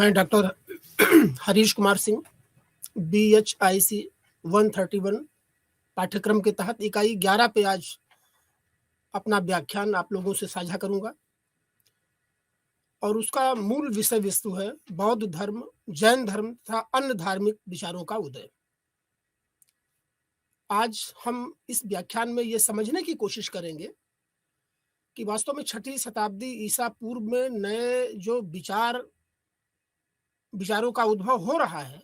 मैं doctor Harish Kumar Singh BHIC 131 पाठ्यक्रम के तहत इकाई 11 पे आज अपना व्याख्यान आप लोगों से साझा करूंगा और उसका मूल विषय वस्तु है बौद्ध धर्म, जैन धर्म तथा अन्य धार्मिक विचारों का उदय। आज हम इस व्याख्यान में ये समझने की कोशिश करेंगे कि वास्तव में 6ठी शताब्दी ईसा पूर्व में नए जो विचारों का उद्भव हो रहा है,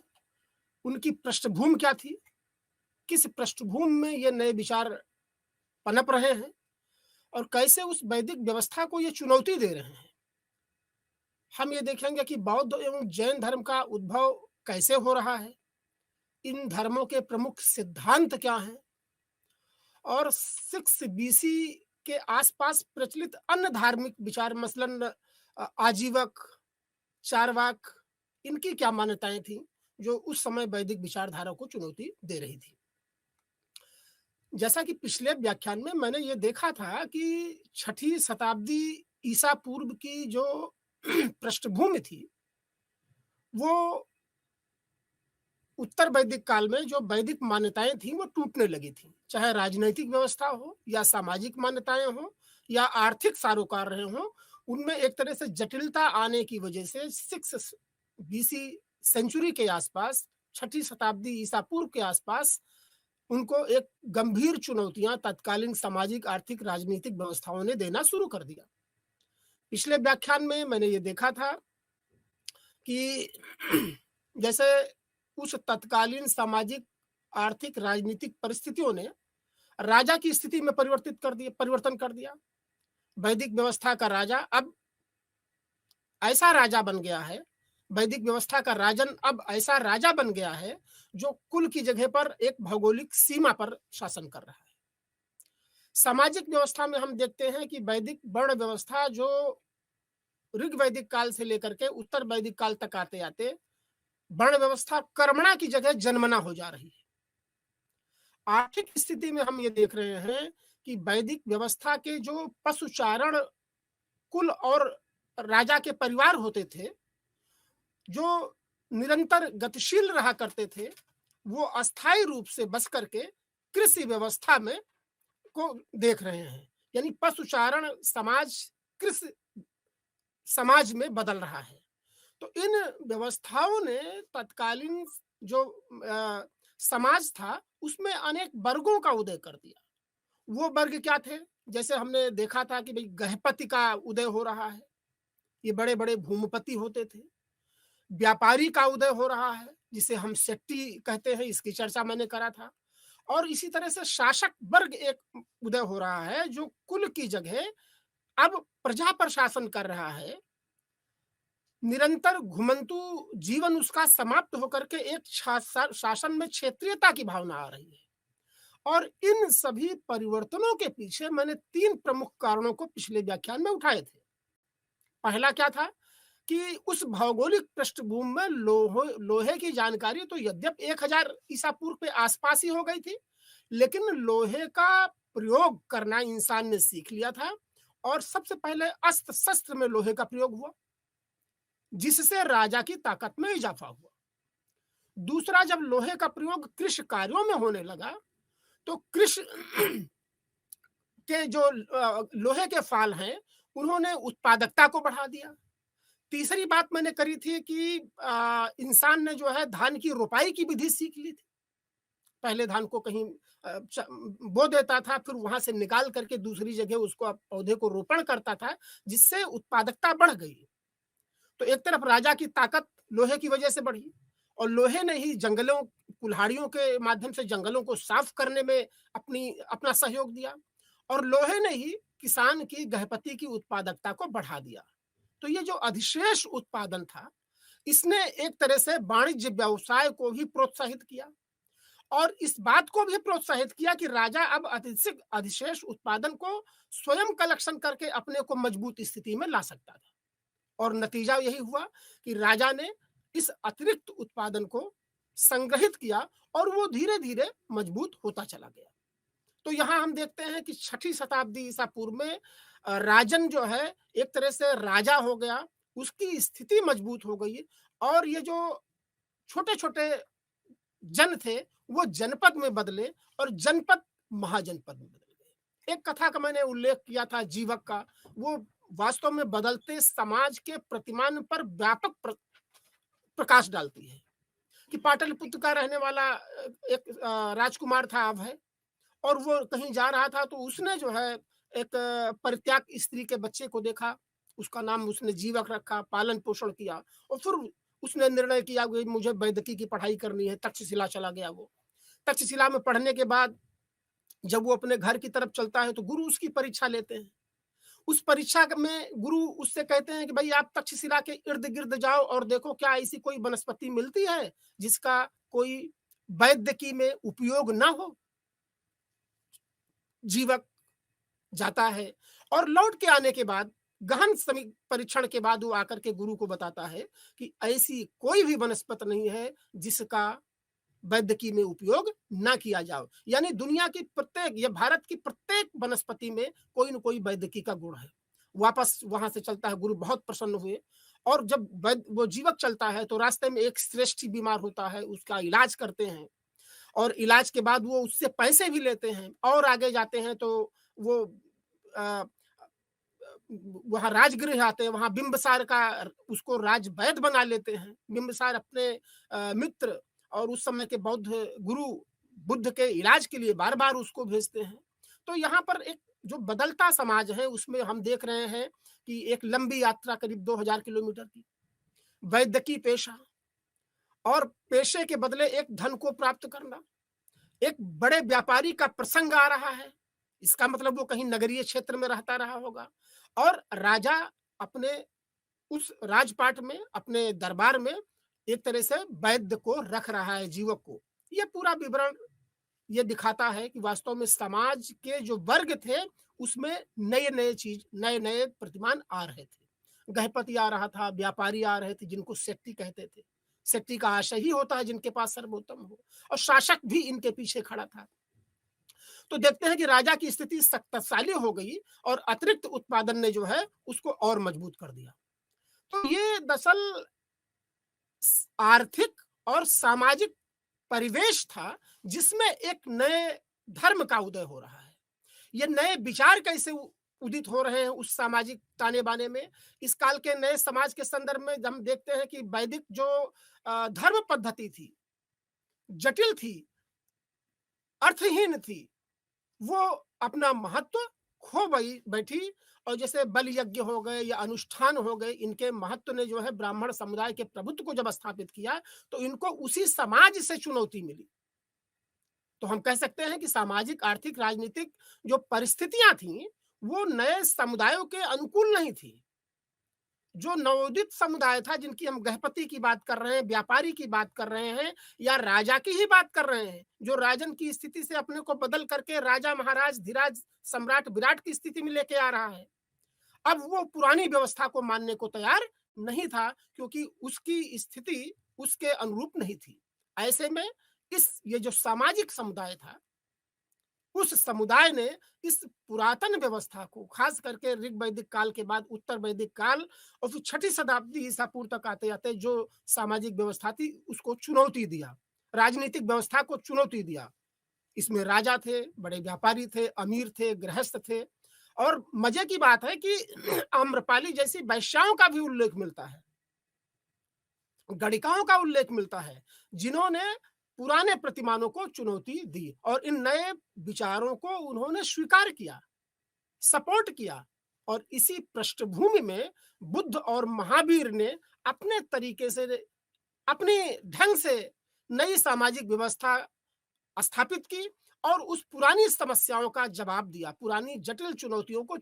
उनकी पृष्ठभूमि क्या थी, किस पृष्ठभूमि में ये नए विचार पनप रहे हैं और कैसे उस वैदिक व्यवस्था को ये चुनौती दे रहे हैं। हम ये देखेंगे कि बौद्ध एवं जैन धर्म का उद्भव कैसे हो रहा है, इन धर्मों के प्रमुख सिद्धांत क्या हैं और 6 BC के आसपास प्रचलित अन्य धार्मिक विचार मसलन आजीवक, चारवाक, इनकी क्या मान्यताएं थी जो उस समय वैदिक विचारधारा को चुनौती दे रही थी। जैसा कि पिछले व्याख्यान में मैंने ये देखा था कि 6ठी शताब्दी ईसा पूर्व की जो पृष्ठभूमि थी वो उत्तर वैदिक काल में जो वैदिक मान्यताएं थी वो टूटने लगी थी, चाहे राजनैतिक व्यवस्था हो या सामाजिक मान्यताएं हो या आर्थिक सरोकार रहे हो, उनमें एक तरह से जटिलता आने की वजह से 6 BC सेंचुरी के आसपास, 6ठी शताब्दी ईसा पूर्व के आसपास उनको एक गंभीर चुनौतियां तत्कालीन सामाजिक, आर्थिक, राजनीतिक व्यवस्थाओं ने देना शुरू कर दिया। पिछले व्याख्यान में मैंने ये देखा था कि जैसे उस तत्कालीन सामाजिक, आर्थिक, राजनीतिक परिस्थितियों ने राजा की स्थिति में परिवर्तन कर दिया। वैदिक व्यवस्था का राजा अब ऐसा राजा बन गया है, वैदिक व्यवस्था का राजन अब ऐसा राजा बन गया है जो कुल की जगह पर एक भौगोलिक सीमा पर शासन कर रहा है। सामाजिक व्यवस्था में हम देखते हैं कि वैदिक वर्ण व्यवस्था जो ऋग वैदिक काल से लेकर के उत्तर वैदिक काल तक आते आते वर्ण व्यवस्था कर्मणा की जगह जन्मना हो जा रही है। आर्थिक स्थिति में हम ये देख रहे हैं कि वैदिक व्यवस्था के जो पशुचारण कुल और राजा के परिवार होते थे, जो निरंतर गतिशील रहा करते थे, वो अस्थायी रूप से बस करके कृषि व्यवस्था में को देख रहे हैं। यानी पशुचारण समाज कृषि समाज में बदल रहा है। तो इन व्यवस्थाओं ने तत्कालीन जो समाज था उसमें अनेक वर्गों का उदय कर दिया। वो वर्ग क्या थे? जैसे हमने देखा था कि भाई गृहपति का उदय हो रहा है, ये बड़े बड़े भूमिपति होते थे। व्यापारी का उदय हो रहा है जिसे हम शेट्टी कहते हैं, इसकी चर्चा मैंने करा था। और इसी तरह से शासक वर्ग एक उदय हो रहा है जो कुल की जगह अब प्रजा पर शासन कर रहा है। निरंतर घुमंतु जीवन उसका समाप्त होकर के एक शासन में क्षेत्रीयता की भावना आ रही है। और इन सभी परिवर्तनों के पीछे मैंने 3 प्रमुख कारणों को पिछले व्याख्यान में उठाए थे। पहला क्या था कि उस भौगोलिक पृष्ठभूमि में लोहे की जानकारी तो यद्यपि 1000 ईसा पूर्व के आसपास ही हो गई थी, लेकिन लोहे का प्रयोग करना इंसान ने सीख लिया था और सबसे पहले अस्त्र शस्त्र में लोहे का प्रयोग हुआ, जिससे राजा की ताकत में इजाफा हुआ। दूसरा, जब लोहे का प्रयोग कृषि कार्यों में होने लगा तो कृषि के जो लोहे के फाल हैं उन्होंने उत्पादकता को बढ़ा दिया। तीसरी बात मैंने करी थी कि इंसान ने जो है धान की रोपाई की विधि सीख ली थी। पहले धान को कहीं बो देता था, फिर वहां से निकाल करके दूसरी जगह उसको पौधे को रोपण करता था, जिससे उत्पादकता बढ़ गई। तो एक तरफ राजा की ताकत लोहे की वजह से बढ़ी और लोहे ने ही जंगलों, कुल्हाड़ियों के माध्यम से जंगलों को साफ करने में अपना सहयोग दिया और लोहे ने ही किसान की, गृहपति की उत्पादकता को बढ़ा दिया। तो ये जो अधिशेष उत्पादन था, इसने एक तरह से वाणिज्य व्यवसाय को भी प्रोत्साहित किया और इस बात को भी प्रोत्साहित किया कि राजा अब अधिशेष उत्पादन को स्वयं कलेक्शन करके अपने को मजबूत स्थिति में ला सकता था। और नतीजा यही हुआ कि राजा ने इस अतिरिक्त उत्पादन को संग्रहित किया और वो धीरे धीरे मजबूत होता चला गया। तो यहाँ हम देखते हैं कि 6ठी शताब्दी ईसा पूर्व में राजन जो है एक तरह से राजा हो गया, उसकी स्थिति मजबूत हो गई और ये जो छोटे-छोटे जन थे, वो जनपद में बदले और जनपद महाजनपद में बदल गए। एक कथा का मैंने उल्लेख किया था जीवक का, वो वास्तव में बदलते समाज के प्रतिमान पर व्यापक प्रकाश डालती है कि पाटलिपुत्र का रहने वाला एक राजकुमार था अभय, और वो कहीं जा रहा था तो उसने जो है एक परित्याग स्त्री के बच्चे को देखा, उसका नाम उसने जीवक रखा, पालन-पोषण किया और फिर उसने निर्णय किया कि मुझे वैदिकी की पढ़ाई करनी है, तक्षशिला चला गया वो। तक्षशिला में पढ़ने के बाद जब वो अपने घर की तरफ चलता है तो गुरु उसकी परीक्षा लेते हैं। उस परीक्षा में गुरु उससे कहते हैं कि भई आप तक्षशिला के इर्द-गिर्द जाओ और देखो क्या ऐसी कोई वनस्पति मिलती है, जिसका कोई वैद्यकी में उपयोग ना हो। जीवक जाता है और लौट के आने के बाद गहन परीक्षण के बाद वो आकर के गुरु को बताता है कि ऐसी कोई भी वनस्पति नहीं है जिसका वैद्यकी में उपयोग ना किया जाओ। यानी दुनिया की प्रत्येक, या भारत की प्रत्येक वनस्पति में कोई न कोई वैद्यकी का गुण है। वापस वहां से चलता है, गुरु बहुत प्रसन्न हुए। और जब वो जीवक चलता है तो रास्ते में एक श्रेष्ठी बीमार होता है, उसका इलाज करते हैं और इलाज के बाद वो उससे पैसे भी लेते हैं और आगे जाते हैं तो वो अ, वहाँ राजगृह आते हैं, वहाँ बिंबिसार का उसको राजवैद्य बना लेते हैं। बिंबिसार अपने मित्र और उस समय के बौद्ध गुरु बुद्ध के इलाज के लिए बार-बार उसको भेजते हैं। तो यहाँ पर एक जो बदलता समाज है उसमें हम देख रहे हैं कि एक लंबी यात्रा करीब 2000 किलोमीटर की, वैद्यकी पेशा और पेशे के बदले एक धन को प्राप्त करना, एक बड़े व्यापारी का प्रसंग आ रहा है। इसका मतलब वो कहीं नगरीय क्षेत्र में रहता रहा होगा और राजा अपने उस राजपाट में, अपने दरबार में एक तरह से वैद्य को रख रहा है, जीवक को। ये पूरा विवरण ये दिखाता है कि वास्तव में समाज के जो वर्ग थे, उसमें नए-नए चीज़, नए-नए प्रतिमान आ रहे थे। गृहपति आ रहा था, व्यापारी आ रहे थे जिनको सेट्टी कहते थे। सेट्टी का आशय ही होता है जिनके पास सर्वोत्तम हो, और शासक भी इनके पीछे खड़ा था। तो देखते हैं कि राजा की स्थिति शक्तिशाली हो गई और अतिरिक्त उत्पादन ने जो है उसको और मजबूत कर दिया। तो ये दरअसल आर्थिक और सामाजिक परिवेश था जिसमें एक नए धर्म का उदय हो रहा है। ये नए विचार कैसे उदित हो रहे हैं उस सामाजिक ताने-बाने में। इस काल के नए समाज के संदर्भ में हम देखते हैं कि वैदिक जो धर्म पद्धति थी, जटिल थी, अर्थहीन थी, वो अपना महत्व खो गई बैठी, और जैसे बलि यज्ञ हो गए या अनुष्ठान हो गए, इनके महत्व ने जो है ब्राह्मण समुदाय के प्रभुत्व को जब स्थापित किया तो इनको उसी समाज से चुनौती मिली। तो हम कह सकते हैं कि सामाजिक, आर्थिक, राजनीतिक जो परिस्थितियां थी वो नए समुदायों के अनुकूल नहीं थी। जो नवोदित समुदाय था, जिनकी हम गृहपति की बात कर रहे हैं, व्यापारी की बात कर रहे हैं या राजा की ही बात कर रहे हैं, जो राजन की स्थिति से अपने को बदल करके राजा, महाराज, धीराज, सम्राट, विराट की स्थिति में लेके आ रहा है, अब वो पुरानी व्यवस्था को मानने को तैयार नहीं था, क्योंकि उसकी स्थिति उसके अनुरूप नहीं थी। ऐसे में इस ये जो सामाजिक समुदाय था, उस समुदाय ने इस पुरातन व्यवस्था को, खास करके ऋग वैदिक काल के बाद उत्तर वैदिक काल और फिर छठी शताब्दी ईसा पूर्व तक आते-आते जो सामाजिक व्यवस्था थी उसको चुनौती दिया। राजनीतिक व्यवस्था को चुनौती दिया। इसमें राजा थे, बड़े व्यापारी थे, अमीर थे, गृहस्थ थे, और मजे की बात है कि आम्रपाली जैसी वेश्याओं का भी उल्लेख मिलता है, गणिकाओं का उल्लेख मिलता है, जिन्होंने पुराने प्रतिमानों को चुनौती दी और इन नए विचारों को उन्होंने स्वीकार किया, सपोर्ट किया। और इसी पृष्ठभूमि में बुद्ध और महावीर ने अपने तरीके से, अपने ढंग से नई सामाजिक व्यवस्था स्थापित की और उस पुरानी समस्याओं का जवाब दिया, पुरानी जटिल चुनौतियों को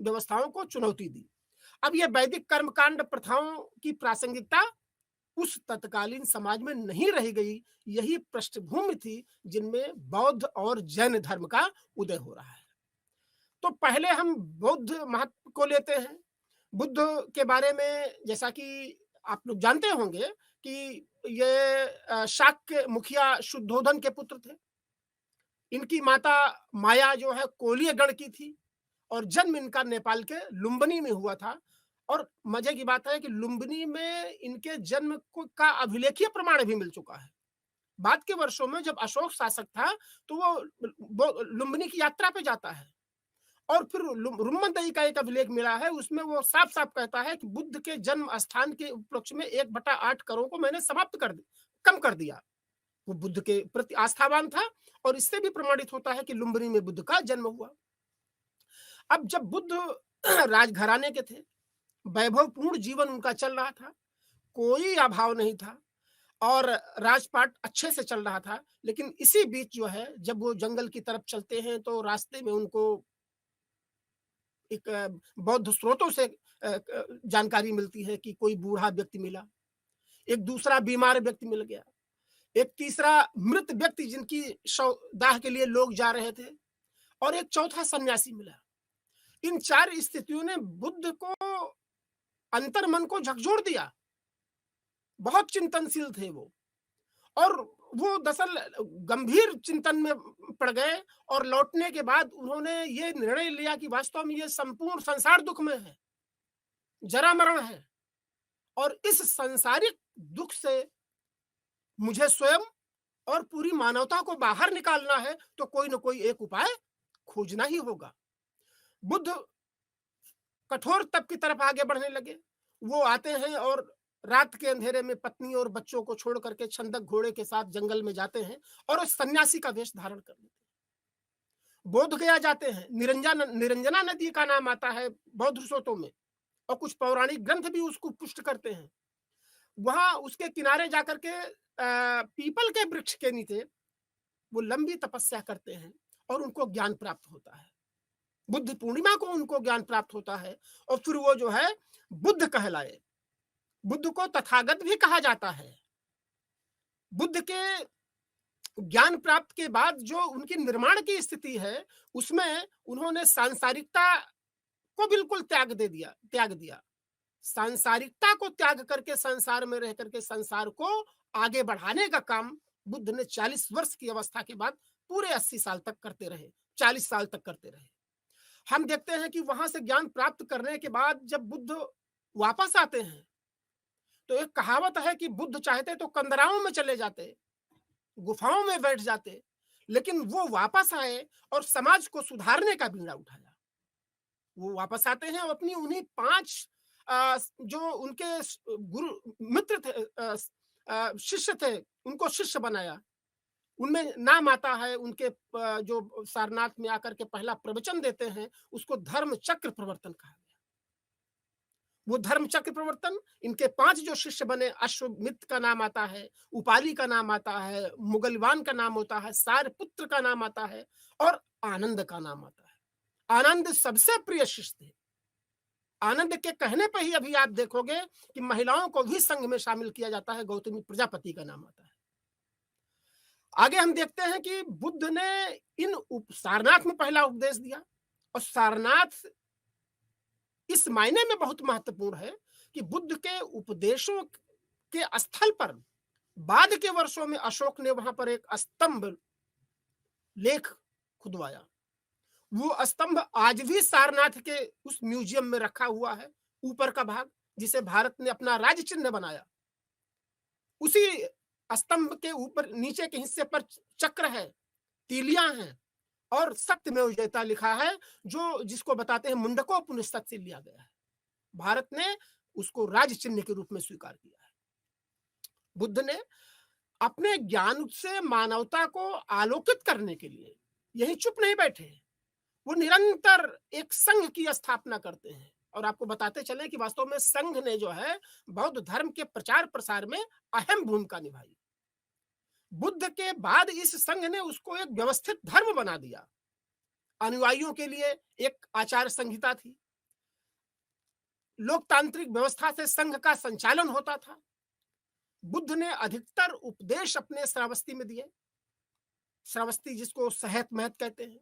व्यवस्थाओं को चुनौती दी। अब ये वैदिक कर्मकांड प्रथाओं की प्रासंगिकता उस तत्कालीन समाज में नहीं रह गई, यही पृष्ठभूमि थी जिनमें बौद्ध और जैन धर्म का उदय हो रहा है। तो पहले हम बौद्ध महत्व को लेते हैं। बुद्ध के बारे में जैसा कि आप लोग जानते होंगे कि ये शाक्य मुखिया शुद्धोधन के पुत्र थे। इनकी माता माया जो है कोलीय गण की थी और जन्म इनका नेपाल के लुम्बिनी में हुआ था। और मजे की बात है कि लुम्बिनी में इनके जन्म को का अभिलेखीय प्रमाण भी मिल चुका है। बाद के वर्षों में जब अशोक शासक था, तो वो लुम्बिनी की यात्रा पे जाता है और फिर रुम्मनदई का एक अभिलेख मिला है, उसमें वो साफ-साफ कहता है कि बुद्ध के जन्म स्थान के उपलक्ष्य में 1/8 करों को मैंने समाप्त कर दी कम कर दिया। वो बुद्ध के प्रति आस्थावान था और इससे भी प्रमाणित होता है कि लुम्बिनी में बुद्ध का जन्म हुआ। अब जब बुद्ध राजघराने के थे, वैभवपूर्ण जीवन उनका चल रहा था, कोई अभाव नहीं था और राजपाट अच्छे से चल रहा था। लेकिन इसी बीच जो है, जब वो जंगल की तरफ चलते हैं, तो रास्ते में उनको एक बौद्ध स्रोतों से जानकारी मिलती है कि कोई बूढ़ा व्यक्ति मिला, एक दूसरा बीमार व्यक्ति मिल गया, एक तीसरा मृत व्यक्ति जिनकी शव दाह के लिए लोग जा रहे थे और एक चौथा सन्यासी मिला। इन 4 स्थितियों ने बुद्ध को अंतर्मन को झकझोर दिया। बहुत चिंतनशील थे वो और वो दरअसल गंभीर चिंतन में पड़ गए और लौटने के बाद उन्होंने ये निर्णय लिया कि वास्तव में ये संपूर्ण संसार दुख में है, जरा-मरण है और इस सांसारिक दुख से मुझे स्वयं और पूरी मानवता को बाहर निकालना है, तो कोई न कोई एक उपाय खोजना ही होगा। बुद्ध कठोर तप की तरफ आगे बढ़ने लगे। वो आते हैं और रात के अंधेरे में पत्नी और बच्चों को छोड़ करके छंदक घोड़े के साथ जंगल में जाते हैं और उस सन्यासी का वेश धारण कर लेते हैं। बोध गया जाते हैं। निरंजना नदी का नाम आता है बौद्ध स्रोतों में और कुछ पौराणिक ग्रंथ भी उसको पुष्ट करते हैं। वहां उसके किनारे जाकर के पीपल के वृक्ष के नीचे वो लंबी तपस्या करते हैं और उनको ज्ञान प्राप्त होता है। बुद्ध पूर्णिमा को उनको ज्ञान प्राप्त होता है और फिर वो जो है बुद्ध कहलाए। बुद्ध को तथागत भी कहा जाता है। बुद्ध के ज्ञान प्राप्त के बाद जो उनकी निर्माण की स्थिति है, उसमें उन्होंने सांसारिकता को बिल्कुल त्याग दिया। सांसारिकता को त्याग करके संसार में रह करके संसार को आगे बढ़ाने का काम बुद्ध ने 40 वर्ष की अवस्था के बाद पूरे 80 साल तक करते रहे, 40 साल तक करते रहे। हम देखते हैं कि वहां से ज्ञान प्राप्त करने के बाद जब बुद्ध वापस आते हैं, तो एक कहावत है कि बुद्ध चाहते तो कंदराओं में चले जाते, गुफाओं में बैठ जाते, लेकिन वो वापस आए और समाज को सुधारने का बीड़ा उठाया। वो वापस आते हैं और अपनी उन्हीं 5 जो उनके गुरु मित्र थे, शिष्य थे, उनको शिष्य बनाया। उनमें नाम आता है उनके जो सारनाथ में आकर के पहला प्रवचन देते हैं, उसको धर्म चक्र प्रवर्तन कहा गया। वो धर्म चक्र प्रवर्तन, इनके 5 जो शिष्य बने, अश्वमित्र का नाम आता है, उपाली का नाम आता है, मुगलवान का नाम होता है, सारपुत्र का नाम आता है और आनंद का नाम आता है। आनंद सबसे प्रिय शिष्य थे। आनंद के कहने पर ही अभी आप देखोगे कि महिलाओं को भी संघ में शामिल किया जाता है। गौतमी प्रजापति का नाम आता है। आगे हम देखते हैं कि बुद्ध ने सारनाथ में पहला उपदेश दिया और सारनाथ इस मायने में बहुत महत्वपूर्ण है कि बुद्ध के उपदेशों के स्थल पर बाद के वर्षों में अशोक ने वहां पर एक स्तंभ लेख खुदवाया। वो स्तंभ आज भी सारनाथ के उस म्यूजियम में रखा हुआ है। ऊपर का भाग जिसे भारत ने अपना राज्य चिन्ह बनाया, उसी स्तंभ के ऊपर नीचे के हिस्से पर चक्र है, तीलियां हैं और सत्यमेव जयते लिखा है, जो जिसको बताते हैं मुंडकोपनिषद से लिया गया है। भारत ने उसको राज्य चिन्ह के रूप में स्वीकार किया है। बुद्ध ने अपने ज्ञान से मानवता को आलोकित करने के लिए यही चुप नहीं बैठे, वो निरंतर एक संघ की स्थापना करते हैं। और आपको बताते चले कि वास्तव में संघ ने जो है बौद्ध धर्म के प्रचार प्रसार में अहम भूमिका निभाई। बुद्ध के बाद इस संघ ने उसको एक व्यवस्थित धर्म बना दिया। अनुयायियों के लिए एक आचार संहिता थी, लोकतांत्रिक व्यवस्था से संघ का संचालन होता था। बुद्ध ने अधिकतर उपदेश अपने श्रावस्ती में दिए। श्रावस्ती जिसको सहत महत कहते हैं।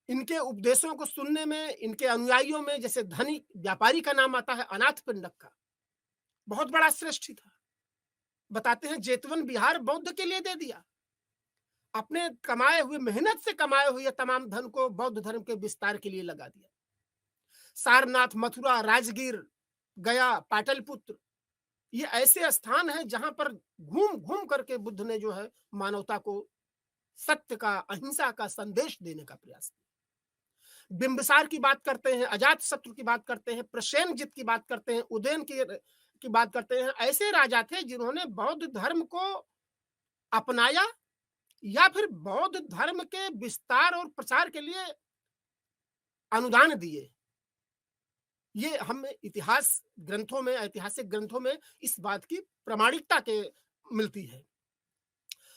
इनके उपदेशों को सुनने में इनके अनुयायियों में जैसे धनी व्यापारी का नाम आता है अनाथ पिंडक का, बहुत बड़ा श्रेष्ठी था। बताते हैं जेतवन बिहार बौद्ध के लिए दे दिया। अपने कमाए हुए, मेहनत से कमाए हुए तमाम धन को बौद्ध धर्म के विस्तार के लिए लगा दिया। सारनाथ, मथुरा, राजगीर, गया, पाटलिपुत्र, ये ऐसे स्थान हैं जहां पर घूम घूम करके बुद्ध ने जो है मानवता को सत्य का, अहिंसा का संदेश देने का प्रयास किया। बिंबिसार की बात करते हैं, अजातशत्रु की बात करते हैं, प्रसेनजित की बात करते हैं, उदयन की बात करते हैं। ऐसे राजा थे जिन्होंने बौद्ध धर्म को अपनाया या फिर बौद्ध धर्म के विस्तार और प्रचार के लिए अनुदान दिए। ये हमें इतिहास ग्रंथों में, ऐतिहासिक ग्रंथों में इस बात की प्रामाणिकता के मिलती है।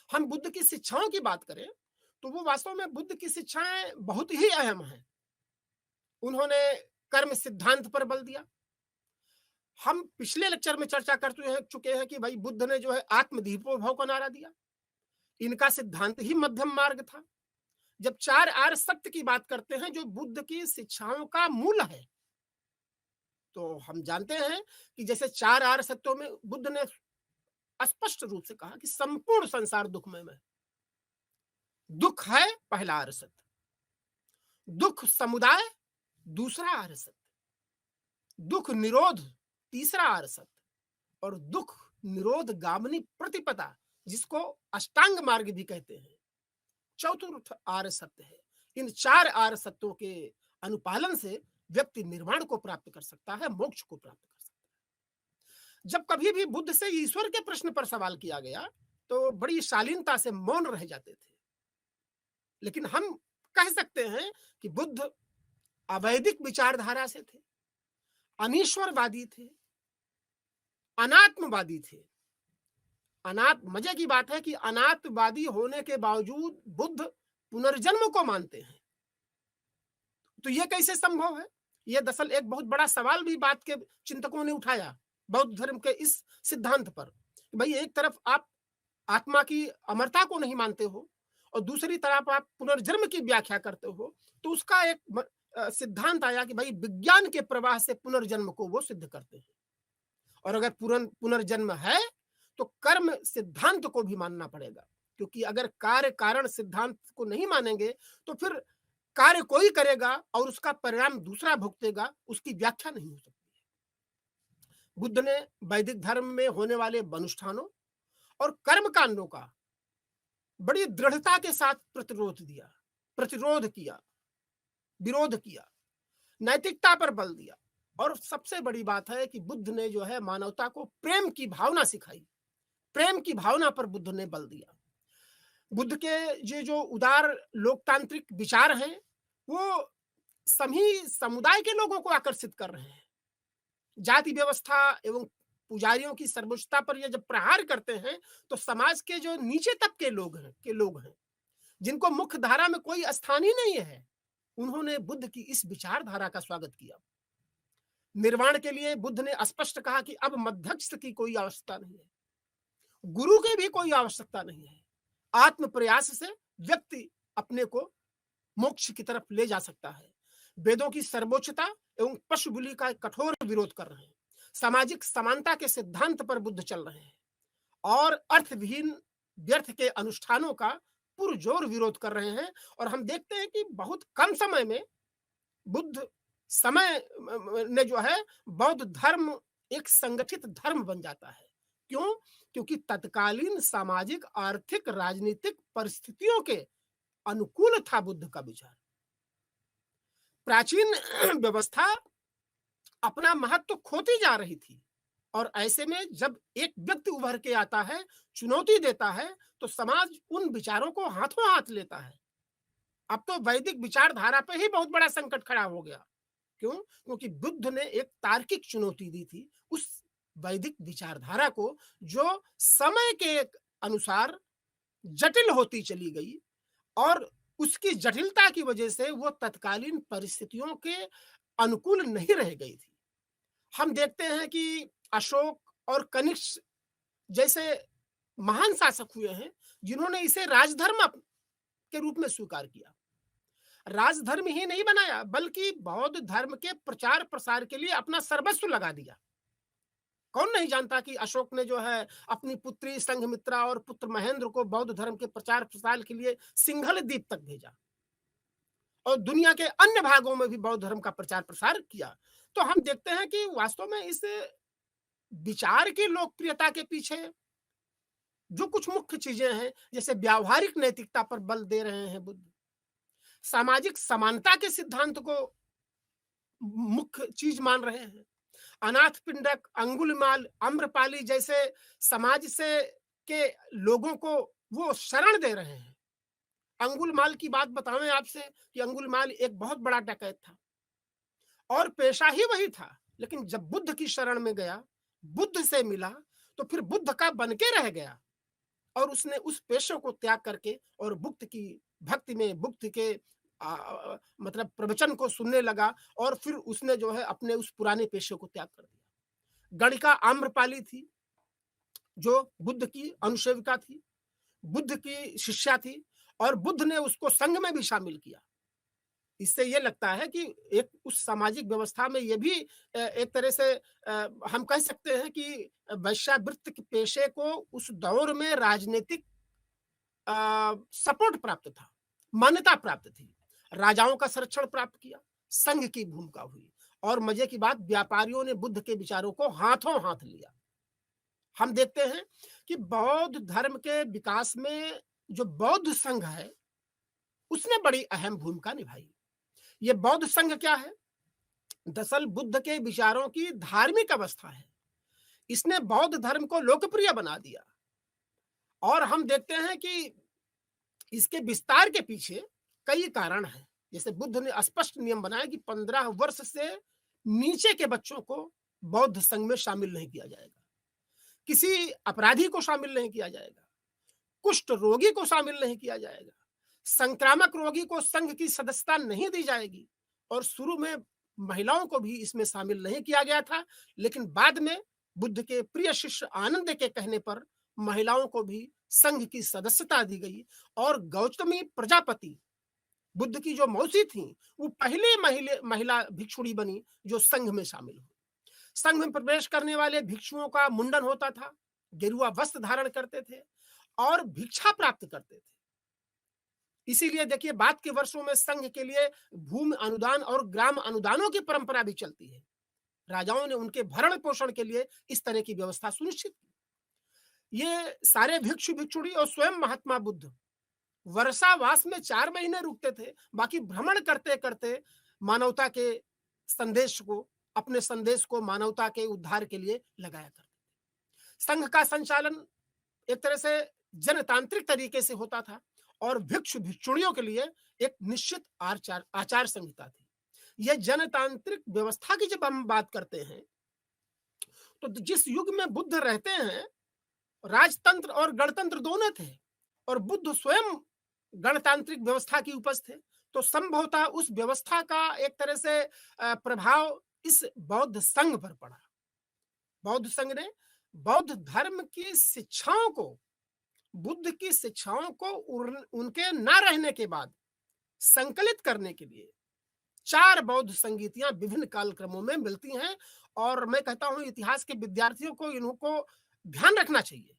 हम बुद्ध की शिक्षाओं की बात करें तो वो वास्तव में बुद्ध की शिक्षाएं बहुत ही अहम हैं। उन्होंने कर्म सिद्धांत पर बल दिया। हम पिछले लेक्चर में चर्चा कर चुके हैं कि भाई बुद्ध ने जो है आत्मदीपोभव का नारा दिया। इनका सिद्धांत ही मध्यम मार्ग था। जब 4 आर्य सत्य की बात करते हैं जो बुद्ध की शिक्षाओं का मूल है, तो हम जानते हैं कि जैसे 4 आर्य सत्यों में बुद्ध ने स्पष्ट रूप से कहा कि संपूर्ण संसार दुखमय है। दुख है पहला आर्य सत्य, दुख समुदाय दूसरा आर्य सत्य, दुख निरोध तीसरा आर्य सत्य, और दुख निरोध गामिनी प्रतिपदा, जिसको अष्टांग मार्ग भी कहते हैं, चतुर्थ आर्य सत्य है। इन 4 आर्य सत्यों के अनुपालन से व्यक्ति निर्वाण को प्राप्त कर सकता है, मोक्ष को प्राप्त कर सकता है। जब कभी भी बुद्ध से ईश्वर के प्रश्न पर सवाल किया गया तो बड़ी शालीनता से मौन रह जाते थे। लेकिन हम कह सकते हैं कि बुद्ध अवैदिक विचारधारा से थे, अनीश्वरवादी थे, अनात्मवादी थे। मजे की बात है कि अनात्मवादी होने के बावजूद बुद्ध पुनर्जन्म को मानते हैं। तो यह कैसे संभव है? यह दरअसल एक बहुत बड़ा सवाल भी बात के चिंतकों ने उठाया बौद्ध धर्म के इस सिद्धांत पर। भाई एक तरफ आप आत्मा की अमरता को नहीं मानते हो और दूसरी तरफ आप पुनर्जन्म की व्याख्या करते हो, तो उसका एक सिद्धांत आया कि भाई विज्ञान के प्रवाह से पुनर्जन्म को वो सिद्ध करते हैं। और अगर पुनर्जन्म है तो कर्म सिद्धांत को भी मानना पड़ेगा, क्योंकि अगर कार्य कारण सिद्धांत को नहीं मानेंगे तो फिर कार्य कोई करेगा और उसका परिणाम दूसरा भुगतेगा, उसकी व्याख्या नहीं हो सकती है। बुद्ध ने वैदिक धर्म में होने वाले अनुष्ठानों और कर्म कांडों का बड़ी दृढ़ता के साथ विरोध किया, नैतिकता पर बल दिया। और सबसे बड़ी बात है कि बुद्ध ने जो है मानवता को प्रेम की भावना सिखाई। प्रेम की भावना पर बुद्ध ने बल दिया। बुद्ध के ये जो उदार लोकतांत्रिक विचार हैं वो सभी समुदाय के लोगों को आकर्षित कर रहे हैं। जाति व्यवस्था एवं पुजारियों की सर्वोच्चता पर ये जब प्रहार करते हैं तो समाज के जो नीचे तबके लोग हैं जिनको मुख्य धारा में कोई स्थान ही नहीं है, उन्होंने बुद्ध की इस विचारधारा का स्वागत किया। निर्वाण के लिए बुद्ध ने स्पष्ट कहा कि अब मध्यस्थ की कोई आवश्यकता नहीं है, गुरु की भी कोई आवश्यकता नहीं है। आत्म प्रयास से व्यक्ति अपने को मोक्ष की तरफ ले जा सकता है। वेदों की सर्वोच्चता एवं पशु बलि का कठोर विरोध कर रहे हैं। सामाजिक समानता के सिद्धांत पर बुद्ध चल रहे हैं और अर्थविहीन व्यर्थ के अनुष्ठानों का पुरजोर विरोध कर रहे हैं। और हम देखते हैं कि बहुत कम समय में बुद्ध समय ने जो है बौद्ध धर्म एक संगठित धर्म बन जाता है। क्यों? क्योंकि तत्कालीन सामाजिक, आर्थिक, राजनीतिक परिस्थितियों के अनुकूल था बुद्ध का विचार। प्राचीन व्यवस्था अपना महत्व खोती जा रही थी और ऐसे में जब एक व्यक्ति उभर के आता है, चुनौती देता है, तो समाज उन विचारों को हाथों हाथ लेता है। अब तो वैदिक विचारधारा पे ही बहुत बड़ा संकट खड़ा हो गया। क्यों? क्योंकि बुद्ध ने एक तार्किक चुनौती दी थी उस वैदिक विचारधारा को, जो समय के अनुसार जटिल होती चली गई और उसकी जटिलता की वजह से वो तत्कालीन परिस्थितियों के अनुकूल नहीं रह गई थी। हम देखते हैं कि अशोक और कनिष्क जैसे महान शासक हुए हैं जिन्होंने इसे राजधर्म के रूप में स्वीकार किया। राजधर्म ही नहीं बनाया बल्कि बौद्ध धर्म के प्रचार प्रसार के लिए अपना सर्वस्व लगा दिया। कौन नहीं जानता कि अशोक ने जो है अपनी पुत्री संघमित्रा और पुत्र महेंद्र को बौद्ध धर्म के प्रचार प्रसार के लिए सिंघल द्वीप तक भेजा और दुनिया के अन्य भागों में भी बौद्ध धर्म का प्रचार प्रसार किया। तो हम देखते हैं कि वास्तव में इस विचार की लोकप्रियता के पीछे जो कुछ मुख्य चीजें हैं, जैसे व्यावहारिक नैतिकता पर बल दे रहे हैं बुद्ध, सामाजिक समानता के सिद्धांत को मुख्य चीज मान रहे हैं, अनाथ पिंडक, अंगुलिमाल, आम्रपाली जैसे समाज से के लोगों को वो शरण दे रहे हैं। अंगुलिमाल की बात बताएं आपसे कि अंगुलिमाल एक बहुत बड़ा डकैत था और पेशा ही वही था, लेकिन जब बुद्ध की शरण में गया, बुद्ध से मिला, तो फिर बुद्ध का बन के रह गया और उसने उस पेशे को त्याग करके और बुद्ध की भक्ति में, बुद्ध के मतलब प्रवचन को सुनने लगा और फिर उसने जो है अपने उस पुराने पेशे को त्याग कर दिया। गणिका आम्रपाली थी जो बुद्ध की अनुसेविका थी, बुद्ध की शिष्या थी और बुद्ध ने उसको संघ में भी शामिल किया। इससे ये लगता है कि एक उस सामाजिक व्यवस्था में ये भी एक तरह से हम कह सकते हैं कि वैश्यावृत्ति के पेशे को उस दौर में राजनीतिक सपोर्ट प्राप्त था, मान्यता प्राप्त थी, राजाओं का संरक्षण प्राप्त किया, संघ की भूमिका हुई और मजे की बात, व्यापारियों ने बुद्ध के विचारों को हाथों हाथ लिया। हम देखते हैं कि बौद्ध धर्म के विकास में जो बौद्ध संघ है उसने बड़ी अहम भूमिका निभाई। ये बौद्ध संघ क्या है? दरअसल बुद्ध के विचारों की धार्मिक अवस्था है। इसने बौद्ध धर्म को लोकप्रिय बना दिया और हम देखते हैं कि इसके विस्तार के पीछे कई कारण हैं। जैसे बुद्ध ने स्पष्ट नियम बनाया कि 15 वर्ष से नीचे के बच्चों को बौद्ध संघ में शामिल नहीं किया जाएगा, किसी अपराधी को शामिल नहीं किया जाएगा, कुष्ठ रोगी को शामिल नहीं किया जाएगा, संक्रामक रोगी को संघ की सदस्यता नहीं दी जाएगी और शुरू में महिलाओं को भी इसमें शामिल नहीं किया गया था, लेकिन बाद में बुद्ध के प्रिय शिष्य आनंद के कहने पर महिलाओं को भी संघ की सदस्यता दी गई और गौतमी प्रजापति बुद्ध की जो मौसी थी वो पहले महिला भिक्षुणी बनी जो संघ में शामिल हुई। संघ में प्रवेश करने वाले भिक्षुओं का मुंडन होता था, गेरुआ वस्त्र धारण करते थे और भिक्षा प्राप्त करते थे। इसीलिए देखिए बाद के वर्षों में संघ के लिए भूमि अनुदान और ग्राम अनुदानों की परंपरा भी चलती है। राजाओं ने उनके भरण पोषण के लिए इस तरह की व्यवस्था सुनिश्चित की। ये सारे भिक्षु भिक्षुणी और स्वयं महात्मा बुद्ध वर्षावास में 4 महीने रुकते थे, बाकी भ्रमण करते करते मानवता के संदेश को, अपने संदेश को मानवता के उद्धार के लिए लगाया करते थे। संघ का संचालन एक तरह से जनतांत्रिक तरीके से होता था और भिक्षु भिक्षुणियों के लिए एक निश्चित आचार संहिता थी। यह जनतांत्रिक व्यवस्था की जब हम बात करते हैं तो जिस युग में बुद्ध रहते हैं, राजतंत्र और गणतंत्र दोनों थे और बुद्ध स्वयं गणतांत्रिक व्यवस्था की उपज थे, तो संभवतः उस व्यवस्था का एक तरह से प्रभाव इस बौद्ध संघ पर पड़ा। बौद्ध संघ ने बौद्ध धर्म की शिक्षाओं को, बुद्ध की शिक्षाओं को उनके न रहने के बाद संकलित करने के लिए 4 बौद्ध संगीतियां विभिन्न कालक्रमों में मिलती हैं और मैं कहता हूं इतिहास के विद्यार्थियों को इनको ध्यान रखना चाहिए।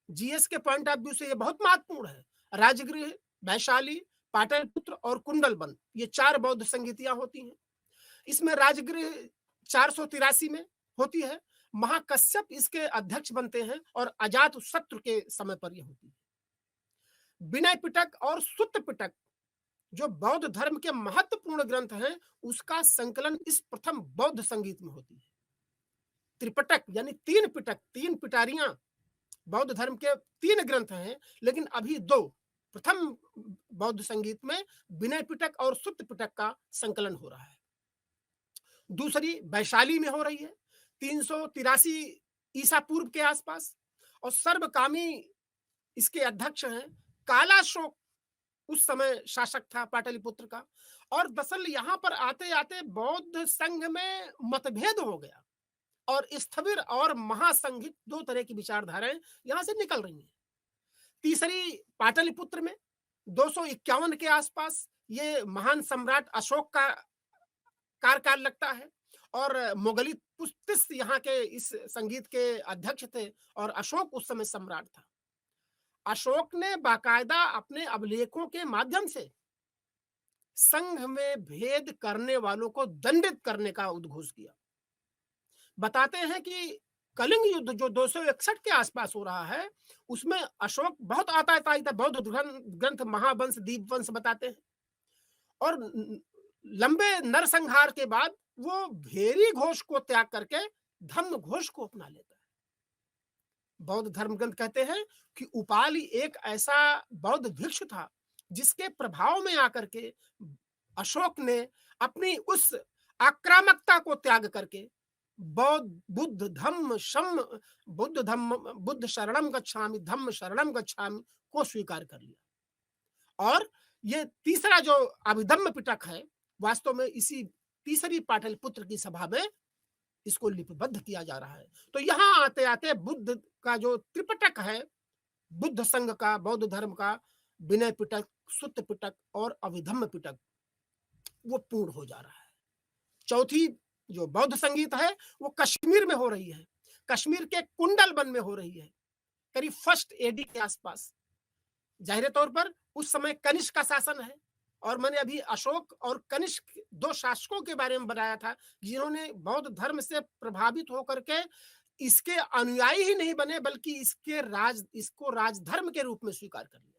जीएस के पॉइंट ऑफ व्यू से ये बहुत महत्वपूर्ण है। राजगृह, वैशाली, पाटलिपुत्र और कुंडलबन, ये 4 बौद्ध संगीतियां होती हैं। इसमें राजगृह 483 में होती है, महाकश्यप इसके अध्यक्ष बनते हैं और अजातशत्रु के समय पर यह होती है। विनय पिटक और सुत्त पिटक जो बौद्ध धर्म के महत्वपूर्ण ग्रंथ हैं, उसका संकलन इस प्रथम बौद्ध संगीत में होती है। त्रिपिटक यानी 3 पिटक, 3 पिटारियां बौद्ध धर्म के 3 ग्रंथ हैं, लेकिन अभी 2 प्रथम बौद्ध संगीत में विनय पिटक और सुत्त पिटक का संकलन हो रहा है। दूसरी वैशाली में हो रही है 383 ईसा पूर्व के आसपास और सर्वकामी इसके अध्यक्ष हैं। कालाशोक उस समय शासक था पाटलिपुत्र का और दरअसल यहां पर आते आते बौद्ध संघ में मतभेद हो गया और स्थविर और महासंघिक 2 तरह की विचारधाराएं यहां से निकल रही हैं। तीसरी पाटलिपुत्र में 251 के आसपास ये महान सम्राट अशोक का कार्यकाल लगता है और मोगली पुस्तिस यहाँ के इस संगीत के अध्यक्ष थे और अशोक उस समय सम्राट था। अशोक ने बाकायदा अपने अभिलेखों के माध्यम से संघ में भेद करने वालों को दंडित करने का उद्घोष किया। बताते हैं कि कलिंग युद्ध जो 261 के आसपास हो रहा है, उसमें अशोक बहुत आताताई था, बौद्ध ग्रंथ महावंश, दीपवंश बताते हैं। और लंबे नरसंहार के बाद वो भेरी घोष को त्याग करके धम्म घोष को अपना लेता है। बौद्ध धर्म ग्रंथ कहते हैं कि उपाली एक ऐसा बौद्ध भिक्षु था जिसके प्रभाव में आकर के अशोक ने अपनी उस आक्रामकता को त्याग करके बुद्ध शरणम गच्छामि धम्म शरणम गच्छामि को स्वीकार कर लिया। और ये तीसरा जो अभिधम्म पिटक है, वास्तव में इसी तीसरी पाटलिपुत्र की सभा में इसको लिपिबद्ध किया जा रहा है। तो यहाँ आते आते बुद्ध का जो त्रिपिटक है, बुद्ध संघ का, बौद्ध धर्म का, विनय पिटक, सुत्त पिटक और अभिधम्म पिटक, वो पूर्ण हो जा रहा है। चौथी जो बौद्ध संगीत है वो कश्मीर में हो रही है, कश्मीर के कुंडल वन में हो रही है, करीब 1 AD के आसपास। जाहिर तौर पर उस समय कनिष्क का शासन है, और मैंने अभी अशोक और कनिष्क 2 शासकों के बारे में बताया था जिन्होंने बौद्ध धर्म से प्रभावित होकर के इसके अनुयायी ही नहीं बने बल्कि इसको राजधर्म के रूप में स्वीकार कर लिया।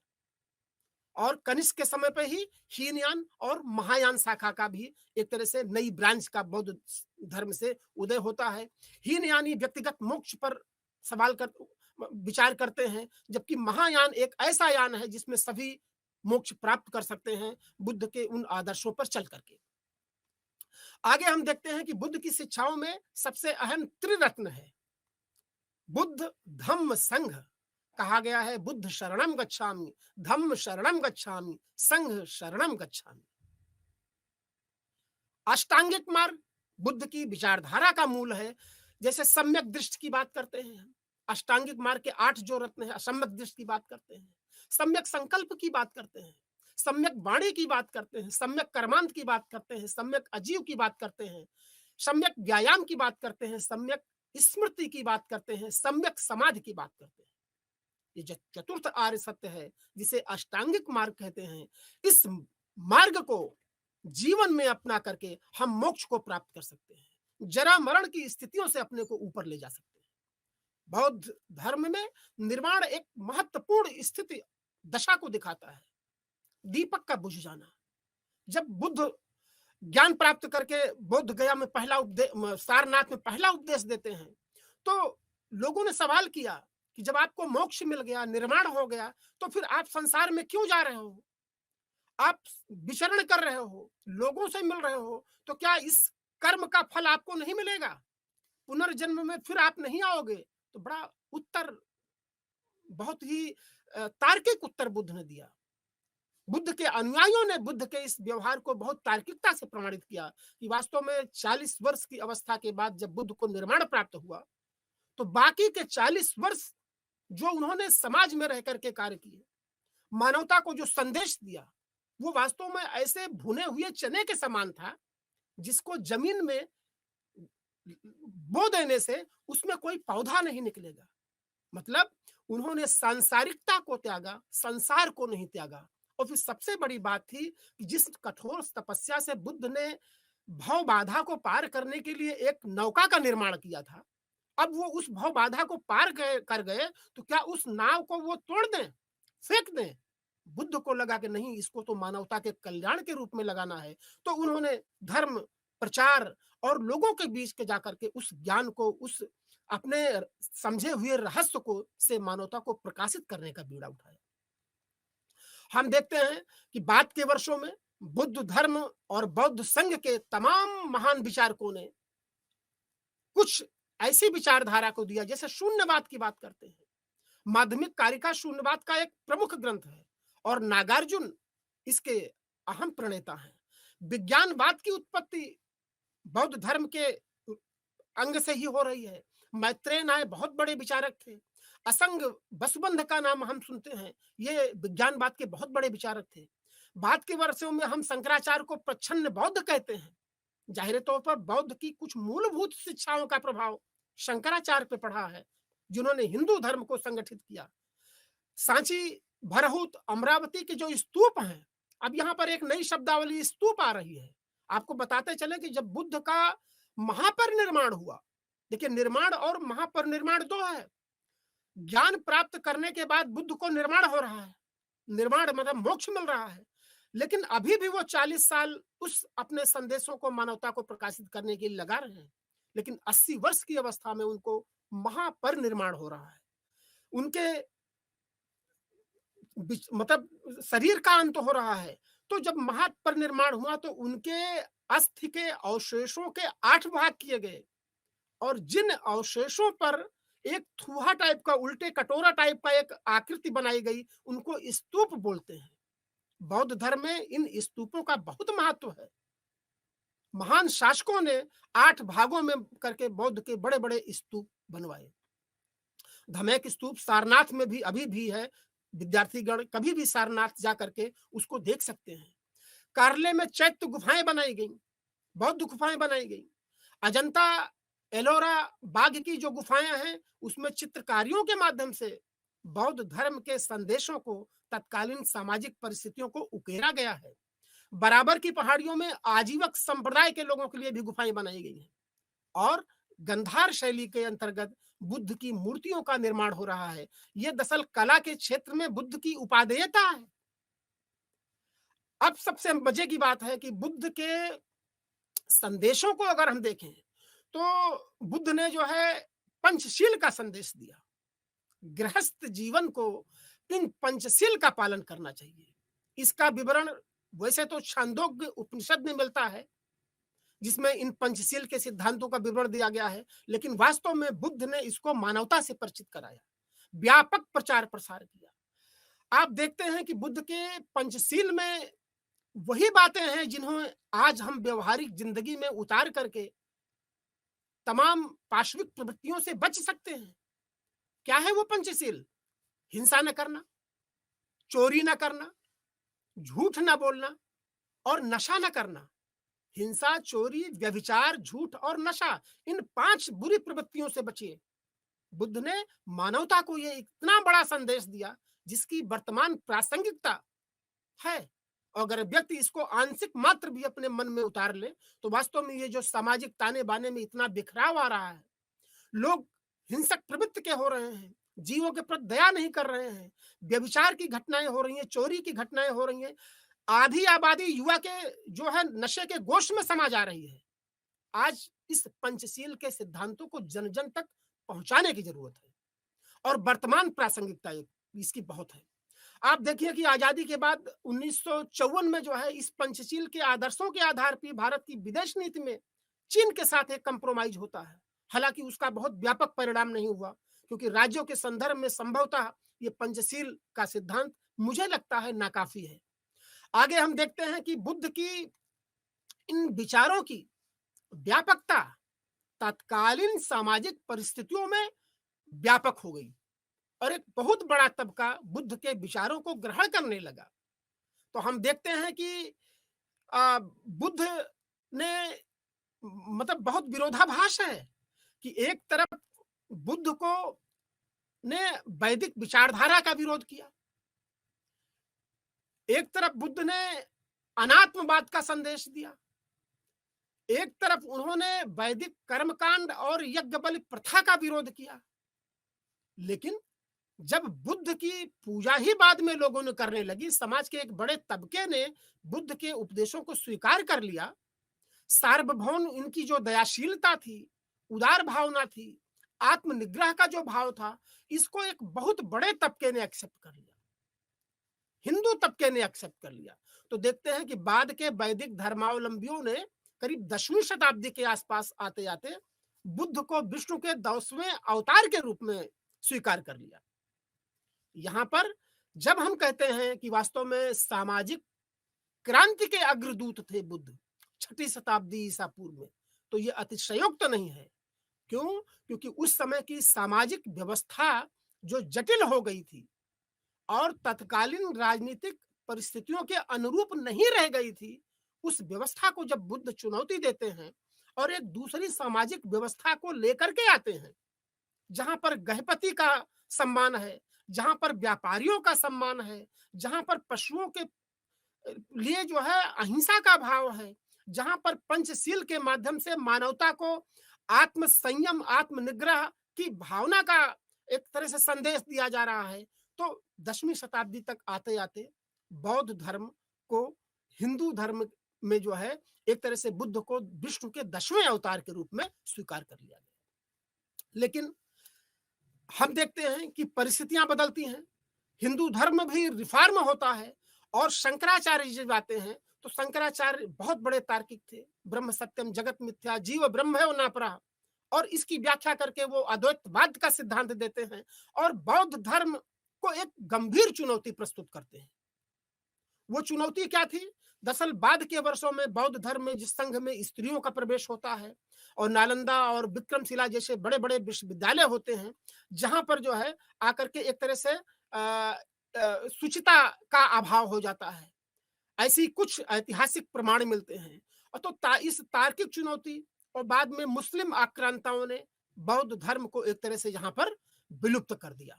और कनिष्क के समय पे ही हीनयान और महायान शाखा का भी एक तरह से नई ब्रांच का बौद्ध धर्म से उदय होता है। हीनयानी व्यक्तिगत मोक्ष पर विचार करते हैं, जबकि महायान एक ऐसा यान है जिसमें सभी मोक्ष प्राप्त कर सकते हैं बुद्ध के उन आदर्शों पर चल करके। आगे हम देखते हैं कि बुद्ध की शिक्षाओं में सबसे अहम त्रिरत्न है, बुद्ध धम्म संघ। कहा गया है बुद्ध शरणम गच्छामि, धम्म शरणम गच्छामि, संघ शरणम गच्छामि। अष्टांगिक मार्ग बुद्ध की विचारधारा का मूल है। जैसे सम्यक दृष्टि की बात करते हैं, अष्टांगिक मार्ग के 8 जो रत्न है, सम्यक दृष्टि की बात करते हैं, सम्यक संकल्प की बात करते हैं, सम्यक वाणी की बात करते हैं, सम्यक कर्मांत की बात करते हैं, सम्यक अजीव की बात करते हैं, सम्यक व्यायाम की बात करते हैं, सम्यक स्मृति की बात करते हैं, सम्यक समाधि की बात करते हैं। ये चतुर्थ आर्य सत्य है जिसे अष्टांगिक मार्ग कहते हैं। इस मार्ग को जीवन में अपना करके हम मोक्ष को प्राप्त कर सकते हैं, जरा मरण की स्थितियों से अपने को ऊपर ले जा सकते हैं। बौद्ध धर्म में निर्वाण एक महत्वपूर्ण स्थिति दशा को दिखाता है, दीपक का बुझ जाना। जब बुद्ध ज्ञान प्राप्त करके बोध गया में पहला उपदेश, सारनाथ में पहला उपदेश देते हैं, तो लोगों ने सवाल किया कि जब आपको मोक्ष मिल गया, निर्माण हो गया, तो फिर आप संसार में क्यों जा रहे हो? आप विचरण कर रहे हो, लोगों से मिल रहे हो, तो क्या इस कर्म का फल आपको नहीं मिलेगा? पुनर्जन्म में फिर आप नहीं आओगे? तो बड़ा उत्तर, बहुत ही तार्किक उत्तर बुद्ध ने दिया। बुद्ध के अनुयायियों ने बुद्ध के इस व्यवहार को बहुत तार्किकता से प्रमाणित किया कि वास्तव में 40 वर्ष की अवस्था के बाद जब बुद्ध को निर्माण प्राप्त हुआ, तो बाकी के 40 वर्ष जो उन्होंने समाज में रह करके कार्य किए, मानवता को जो संदेश दिया, वो वास्तव में ऐसे भुने हुए चने के समान था जिसको जमीन में बो देने से उसमें कोई पौधा नहीं निकलेगा। मतलब उन्होंने सांसारिकता को त्यागा, संसार को नहीं त्यागा। और फिर सबसे बड़ी बात थी कि जिस कठोर तपस्या से बुद्ध ने भव बाधा को पार करने के लिए एक नौका का निर्माण किया था, अब वो उस भव बाधा को पार कर गए, तो क्या उस नाव को वो तोड़ दें, फेंक दें? बुद्ध को लगा कि नहीं, इसको तो मानवता के कल्याण के रूप में लगाना है। तो उन्होंने धर्म प्रचार और लोगों के बीच के जाकर के उस ज्ञान को, उस अपने समझे हुए रहस्य को से मानवता को प्रकाशित करने का बीड़ा उठाया। हम देखते हैं कि बाद के वर्षों में बुद्ध धर्म और बौद्ध संघ के तमाम महान विचारकों ने कुछ ऐसी विचारधारा को दिया, जैसे शून्यवाद की बात करते हैं। माध्यमिक कारिका शून्यवाद का एक प्रमुख ग्रंथ है और नागार्जुन इसके अहम प्रणेता हैं। विज्ञानवाद की उत्पत्ति बौद्ध धर्म के अंग से ही हो रही है। मैत्रेय नाय बहुत बड़े विचारक थे। असंग वसुबंध का नाम हम सुनते हैं, ये विज्ञानवाद के बहुत बड़े विचारक थे। बाद के वर्षों में हम शंकराचार्य को प्रच्छन्न बौद्ध कहते हैं। जाहिर तौर पर बौद्ध की कुछ मूलभूत शिक्षाओं का प्रभाव शंकराचार्य पे पड़ा है, जिन्होंने हिंदू धर्म को संगठित किया। सांची, भरहुत, अमरावती के जो स्तूप हैं, अब यहाँ पर एक नई शब्दावली स्तूप आ रही है। आपको बताते चले कि जब बुद्ध का महापरिनिर्वाण हुआ, देखिए निर्माण और महापरिनिर्वाण 2 है। ज्ञान प्राप्त करने के बाद बुद्ध को निर्माण हो रहा है। निर्माण मतलब मोक्ष मिल रहा है। लेकिन अभी भी वो 40 साल उस अपने संदेशों को मानवता को प्रकाशित करने के लिए लगा रहे हैं। लेकिन 80 वर्ष की अवस्था में उनको महापरिनिर्वाण हो रहा है। उनके मतलब शरीर का अंत हो रहा है। तो जब महापरिनिर्वाण हुआ तो उनके अस्थि के अवशेषों के 8 भाग किए गए और जिन अवशेषों पर एक थूहा टाइप का, उल्टे कटोरा टाइप का एक आकृति बनाई गई, उनको स्तूप बोलते हैं। बौद्ध धर्म में इन स्तूपों का बहुत महत्व है। महान शासकों ने 8 भागों में करके बौद्ध के बड़े बड़े स्तूप बनवाए। धमेक स्तूप सारनाथ में भी अभी भी है। विद्यार्थीगण कभी भी सारनाथ जा करके उसको देख सकते हैं। कार्ले में चैत्य गुफाएं बनाई गई, बौद्ध गुफाएं बनाई गई। अजंता एलोरा बाघ की जो गुफाएं हैं उसमें चित्रकारियों के माध्यम से बौद्ध धर्म के संदेशों को, तत्कालीन सामाजिक परिस्थितियों को उकेरा गया है। बराबर की पहाड़ियों में आजीवक संप्रदाय के लोगों के लिए भी गुफाएं बनाई गई हैं और गंधार शैली के अंतर्गत बुद्ध की मूर्तियों का निर्माण हो रहा है। यह दरअसल कला के क्षेत्र में बुद्ध की उपादेयता है। अब सबसे मजे की बात है कि बुद्ध के संदेशों को अगर हम देखें तो बुद्ध ने जो है पंचशील का संदेश दिया। गृहस्थ जीवन को इन पंचशील का पालन करना चाहिए। इसका विवरण वैसे तो छांदोग्य उपनिषद में मिलता है जिसमें इन पंचशील के सिद्धांतों का विवरण दिया गया है, लेकिन वास्तव में बुद्ध ने इसको मानवता से परिचित कराया, व्यापक प्रचार प्रसार किया। आप देखते हैं कि बुद्ध के पंचशील में वही बातें हैं जिन्हों आज हम व्यवहारिक जिंदगी में उतार करके तमाम पाशविक प्रवृत्तियों से बच सकते हैं। क्या है वो पंचशील? हिंसा न करना, चोरी न करना, झूठ न बोलना और नशा न करना। हिंसा, चोरी, व्यभिचार, झूठ और नशा, इन 5 बुरी प्रवृत्तियों से बचिए। बुद्ध ने मानवता को यह इतना बड़ा संदेश दिया जिसकी वर्तमान प्रासंगिकता है। और अगर व्यक्ति इसको आंशिक मात्र भी अपने मन में उतार ले तो वास्तव में ये जो सामाजिक ताने बाने में इतना बिखराव आ रहा है, लोग हिंसक प्रवृत्ति के हो रहे हैं, जीवों के प्रति दया नहीं कर रहे हैं, व्यभिचार की घटनाएं हो रही हैं, चोरी की घटनाएं हो रही हैं, आधी आबादी युवा के जो है नशे के गोश में समा जा रही है। आज इस पंचशील के सिद्धांतों को जन जन तक पहुंचाने की जरूरत है और वर्तमान प्रासंगिकता इसकी बहुत है। आप देखिए कि आजादी के बाद 1954 में जो है इस पंचशील के आदर्शों के आधार पर भारत की विदेश नीति में चीन के साथ एक कंप्रोमाइज होता है। हालांकि उसका बहुत व्यापक परिणाम नहीं हुआ क्योंकि राज्यों के संदर्भ में संभवतः ये पंचशील का सिद्धांत मुझे लगता है नाकाफी है। आगे हम देखते हैं कि बुद्ध की इन विचारों की व्यापकता तत्कालीन सामाजिक परिस्थितियों में व्यापक हो गई और एक बहुत बड़ा तबका बुद्ध के विचारों को ग्रहण करने लगा। तो हम देखते हैं कि बुद्ध ने मतलब बहुत विरोधाभास है कि एक तरफ बुद्ध को ने वैदिक विचारधारा का विरोध किया, एक तरफ बुद्ध ने अनात्मवाद का संदेश दिया, एक तरफ उन्होंने वैदिक कर्मकांड और यज्ञ बलि प्रथा का विरोध किया। लेकिन जब बुद्ध की पूजा ही बाद में लोगों ने करने लगी, समाज के एक बड़े तबके ने बुद्ध के उपदेशों को स्वीकार कर लिया, सार्वभौम इनकी जो दयाशीलता थी, उदार भावना थी, आत्मनिग्रह का जो भाव था, इसको एक बहुत बड़े तबके ने एक्सेप्ट कर लिया, हिंदू तबके ने एक्सेप्ट कर लिया। तो देखते हैं कि बाद के वैदिक धर्मावलंबियों ने करीब 10वीं शताब्दी के आसपास आते आते बुद्ध को विष्णु के 10वें अवतार के रूप में स्वीकार कर लिया। यहां पर जब हम कहते हैं कि वास्तव में सामाजिक क्रांति के अग्रदूत थे बुद्ध 6वीं शताब्दी ईसा पूर्व में, तो यह अतिशयोक्त नहीं है। क्यों? क्योंकि उस समय की सामाजिक व्यवस्था जो जटिल हो गई थी और तत्कालीन राजनीतिक परिस्थितियों के अनुरूप नहीं रह गई थी, उस व्यवस्था को जब बुद्ध चुनौती देते हैं और एक दूसरी सामाजिक व्यवस्था को लेकर के आते हैं जहां पर गृहपति का सम्मान है, जहां पर व्यापारियों का सम्मान है, जहां पर पशुओं के लिए जो है अहिंसा का भाव है, जहां पर पंचशील के माध्यम से मानवता को आत्म संयम, आत्म निग्रह की भावना का एक तरह से संदेश दिया जा रहा है। तो 10वीं शताब्दी तक आते आते बौद्ध धर्म को हिंदू धर्म में जो है एक तरह से बुद्ध को विष्णु के 10वें अवतार के रूप में स्वीकार कर लिया गया। लेकिन हम देखते हैं कि परिस्थितियां बदलती हैं, हिंदू धर्म भी रिफॉर्म होता है और शंकराचार्य जब आते हैं तो शंकराचार्य बहुत बड़े तार्किक थे। ब्रह्म सत्यम जगत मिथ्या जीव ब्रह्म है नापरा, और इसकी व्याख्या करके वो अद्वैतवाद का सिद्धांत देते हैं और बौद्ध धर्म को एक गंभीर चुनौती प्रस्तुत करते हैं। वो चुनौती क्या थी? दरअसल बाद के वर्षों में बौद्ध धर्म में जिस संघ में स्त्रियों का प्रवेश होता है और नालंदा और विक्रमशिला जैसे बड़े बड़े विश्वविद्यालय होते हैं, जहां पर जो है आकर के एक तरह से शुचिता का अभाव हो जाता है, ऐसी कुछ ऐतिहासिक प्रमाण मिलते हैं। और तो इस तार्किक चुनौती और बाद में मुस्लिम आक्रांताओं ने बौद्ध धर्म को एक तरह से यहाँ पर विलुप्त कर दिया।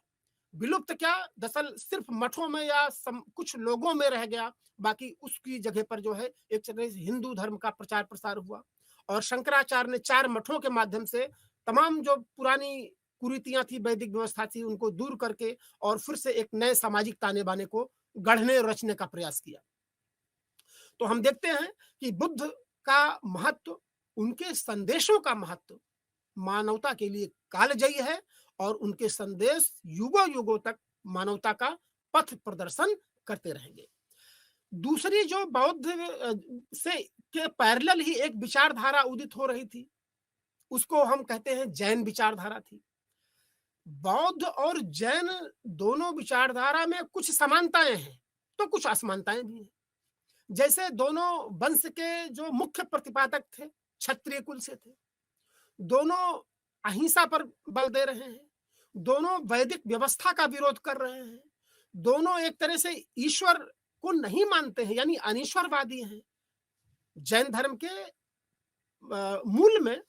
विलुप्त क्या, दरअसल सिर्फ मठों में या कुछ लोगों में रह गया, बाकी उसकी जगह पर जो है एक तरह से हिंदू धर्म का प्रचार प्रसार हुआ। और शंकराचार्य ने 4 मठों के माध्यम से तमाम जो पुरानी कुरीतियां थी, वैदिक व्यवस्था थी, उनको दूर करके और फिर से एक नए सामाजिक ताने बाने को गढ़ने और रचने का प्रयास किया। तो हम देखते हैं कि बुद्ध का महत्व, उनके संदेशों का महत्व मानवता के लिए कालजयी है और उनके संदेश युगों युगों तक मानवता का पथ प्रदर्शन करते रहेंगे। दूसरी जो बौद्ध से के पैरेलल ही एक विचारधारा उदित हो रही थी, उसको हम कहते हैं जैन विचारधारा थी। बौद्ध और जैन दोनों विचारधारा में कुछ समानताएं हैं तो कुछ असमानताएं भी हैं। जैसे दोनों वंश के जो मुख्य प्रतिपादक थे क्षत्रिय कुल से थे, दोनों अहिंसा पर बल दे रहे हैं, दोनों वैदिक व्यवस्था का विरोध कर रहे हैं, दोनों एक तरह से ईश्वर को नहीं मानते हैं, यानी अनीश्वरवादी हैं। जैन धर्म के मूल में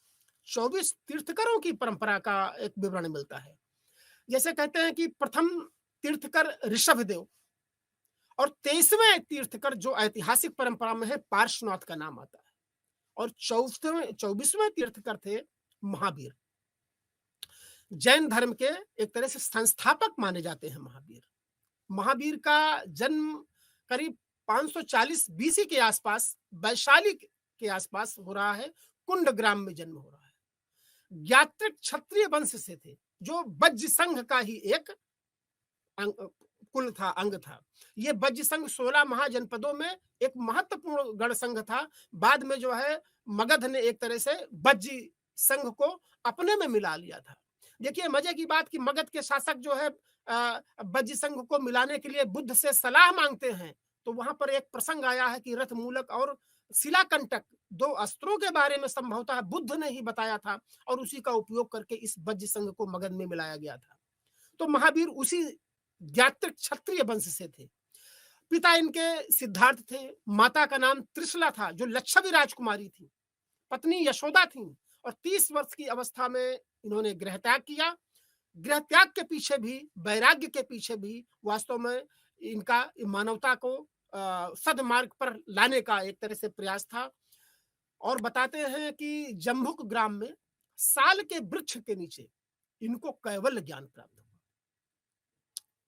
24 तीर्थकरों की परंपरा का एक विवरण मिलता है। जैसे कहते हैं कि प्रथम तीर्थकर ऋषभदेव और 23वें तीर्थकर जो ऐतिहासिक परंपरा में है पार्श्वनाथ का नाम आता है, और 24वें तीर्थकर थे महावीर। जैन धर्म के एक तरह से संस्थापक माने जाते हैं महावीर। महावीर का जन्म करीब 540 बीसी के आसपास वैशाली के आसपास हो रहा है, कुंड ग्राम में जन्म हो रहा है। ज्ञात्रिक क्षत्रिय वंश से थे, जो बज्ज संघ का ही एक कुल था, अंग था। ये बज्ज संघ 16 महाजनपदों में एक महत्वपूर्ण गण संघ था। बाद में जो है मगध ने एक तरह से बज्ज संघ को अपने में मिला लिया था। देखिए मजे की बात कि मगध के शासक जो है बज्ज संघ को मिलाने के लिए बुद्ध से सलाह मांगते हैं, तो वहां पर एक प्रसंग आया है कि रथ मूलक और शिलाकंटक 2 अस्त्रों के बारे में संभवतः बुद्ध ने ही बताया था और उसी का उपयोग करके इस बज्ज संघ को मगध में मिलाया गया था। तो महावीर उसी ज्ञात्रिक क्षत्रिय वंश से थे। पिता इनके सिद्धार्थ थे, माता का नाम त्रिशला था जो लच्छवी राजकुमारी थी, पत्नी यशोदा थी, और 30 वर्ष की अवस्था में इन्होंने गृह त्याग किया। गृह त्याग के पीछे भी, वैराग्य के पीछे भी वास्तव में इनका मानवता को सदमार्ग पर लाने का एक तरह से प्रयास था। और बताते हैं कि जम्बुक ग्राम में साल के वृक्ष के नीचे इनको कैवल्य ज्ञान प्राप्त हुआ।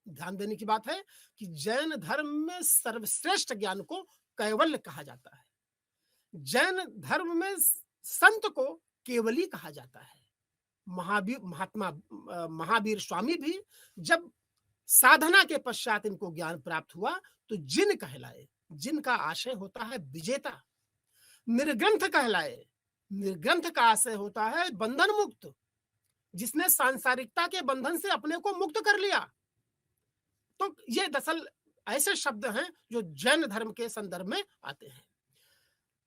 ध्यान देने की बात है कि जैन धर्म में सर्वश्रेष्ठ ज्ञान को कैवल्य कहा जाता है। जैन धर्म में संत को केवली कहा जाता है। महावीर स्वामी भी जब साधना के पश्चात इनको ज्ञान प्राप्त हुआ तो जिन कहलाए, जिनका आशय होता है विजेता। निर्ग्रंथ कहलाए, निर्ग्रंथ का आशय होता है बंधन मुक्त, जिसने सांसारिकता के बंधन से अपने को मुक्त कर लिया। तो ये दरअसल ऐसे शब्द हैं जो जैन धर्म के संदर्भ में आते हैं।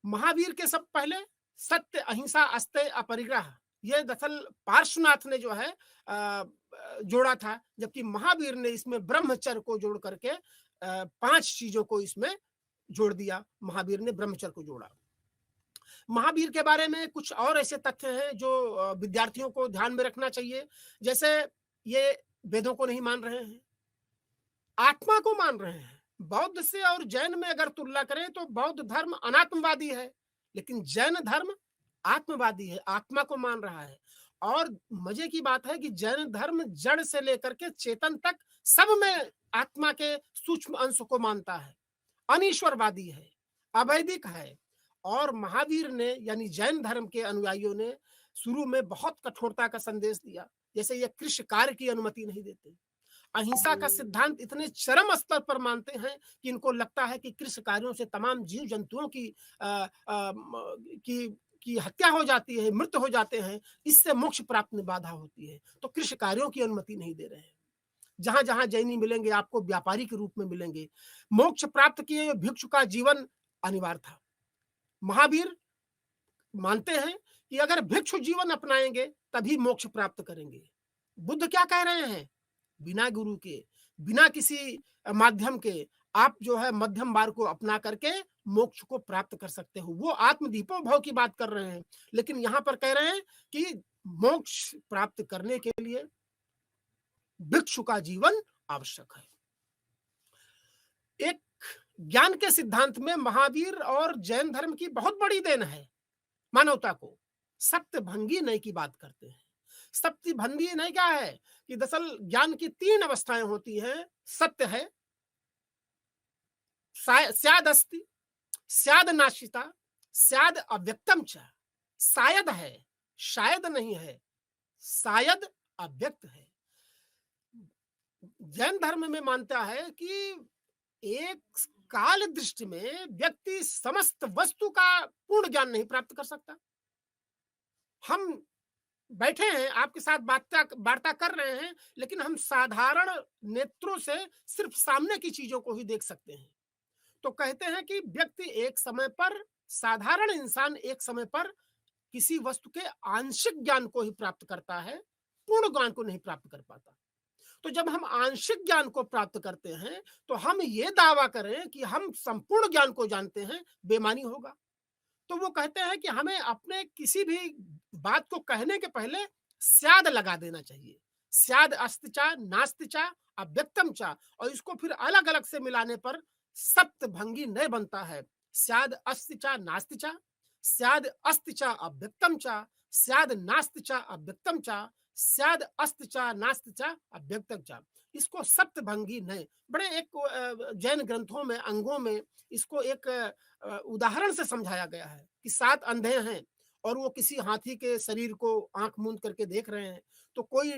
महावीर के सब पहले सत्य, अहिंसा, अस्तेय, अपरिग्रह, ये दरअसल पार्श्वनाथ ने जो है जोड़ा था, जबकि महावीर ने इसमें ब्रह्मचर्य को जोड़ करके 5 चीजों को इसमें जोड़ दिया। महावीर ने ब्रह्मचर्य को जोड़ा। महावीर के बारे में कुछ और ऐसे तथ्य हैं जो विद्यार्थियों को ध्यान में रखना चाहिए। जैसे ये वेदों को नहीं मान रहे हैं, आत्मा को मान रहे हैं, बौद्ध से और जैन में अगर तुलना करें तो बौद्ध धर्म अनात्मवादी है, लेकिन जैन धर्म आत्मवादी है, आत्मा को मान रहा है। और मजे की बात है कि जैन धर्म जड़ से लेकर के चेतन तक सब में आत्मा के सूक्ष्म अंश को मानता है, अनीश्वरवादी है, अवैदिक है। और महावीर ने यानी जैन धर्म के अनुयायियों ने शुरू में बहुत कठोरता का संदेश दिया, जैसे ये कृष्ण कार्य की अनुमति नहीं देते, अहिंसा का सिद्धांत इतने चरम स्तर पर मानते हैं कि इनको लगता है कि कृषि कार्यों से तमाम जीव जंतुओं की हत्या हो जाती है, मृत्यु हो जाते हैं, इससे मोक्ष प्राप्त में बाधा होती है, तो कृषि कार्यों की अनुमति नहीं दे रहे हैं। जहां जहां जैनी मिलेंगे आपको व्यापारी के रूप में मिलेंगे। मोक्ष प्राप्त किए भिक्षु का जीवन अनिवार्य था। महावीर मानते हैं कि अगर भिक्षु जीवन अपनाएंगे तभी मोक्ष प्राप्त करेंगे। बुद्ध क्या कह रहे हैं? बिना गुरु के, बिना किसी माध्यम के आप जो है मध्यम मार्ग को अपना करके मोक्ष को प्राप्त कर सकते हो। वो आत्मदीपो भव की बात कर रहे हैं, लेकिन यहां पर कह रहे हैं कि मोक्ष प्राप्त करने के लिए भिक्षु का जीवन आवश्यक है। एक ज्ञान के सिद्धांत में महावीर और जैन धर्म की बहुत बड़ी देन है मानवता को। सप्तभंगी नय की बात करते हैं। सप्तभंगी नय क्या है कि दरअसल ज्ञान की 3 अवस्थाएं होती हैं। सत्य है, स्याद अस्ति, स्याद नाशिता, स्याद अव्यक्तम च। शायद है, शायद नहीं है, शायद अव्यक्त है। जैन धर्म में मानता है कि एक काल दृष्टि में व्यक्ति समस्त वस्तु का पूर्ण ज्ञान नहीं प्राप्त कर सकता। हम बैठे हैं, आपके साथ वार्ता कर रहे हैं, लेकिन हम साधारण नेत्रों से सिर्फ सामने की चीजों को ही देख सकते हैं। तो कहते हैं कि व्यक्ति एक समय पर, साधारण इंसान एक समय पर किसी वस्तु के आंशिक ज्ञान को ही प्राप्त करता है, पूर्ण ज्ञान को नहीं प्राप्त कर पाता। तो जब हम आंशिक ज्ञान को प्राप्त करते हैं तो हम ये दावा करें कि हम संपूर्ण ज्ञान को जानते हैं, बेमानी होगा। तो वो कहते हैं कि हमें अपने किसी भी बात को कहने के पहले स्याद लगा देना चाहिए। स्याद अस्तिचा, नास्तिचा, अव्यक्तम चा, और इसको फिर अलग अलग से मिलाने पर सप्तभंगी नय बनता है। स्याद अस्तिचा नास्तिचा, स्याद अस्तिचा अव्यक्तम चा, स्याद नास्तिचा अव्यक्तम चा, स्याद अस्तिचा नास्तिचा अव्यक्तम चा। इसको सप्तभंगी नय, बड़े एक जैन ग्रंथों में, अंगों में इसको एक उदाहरण से समझाया गया है कि 7 अंधे हैं और वो किसी हाथी के शरीर को आंख मूंद करके देख रहे हैं। तो कोई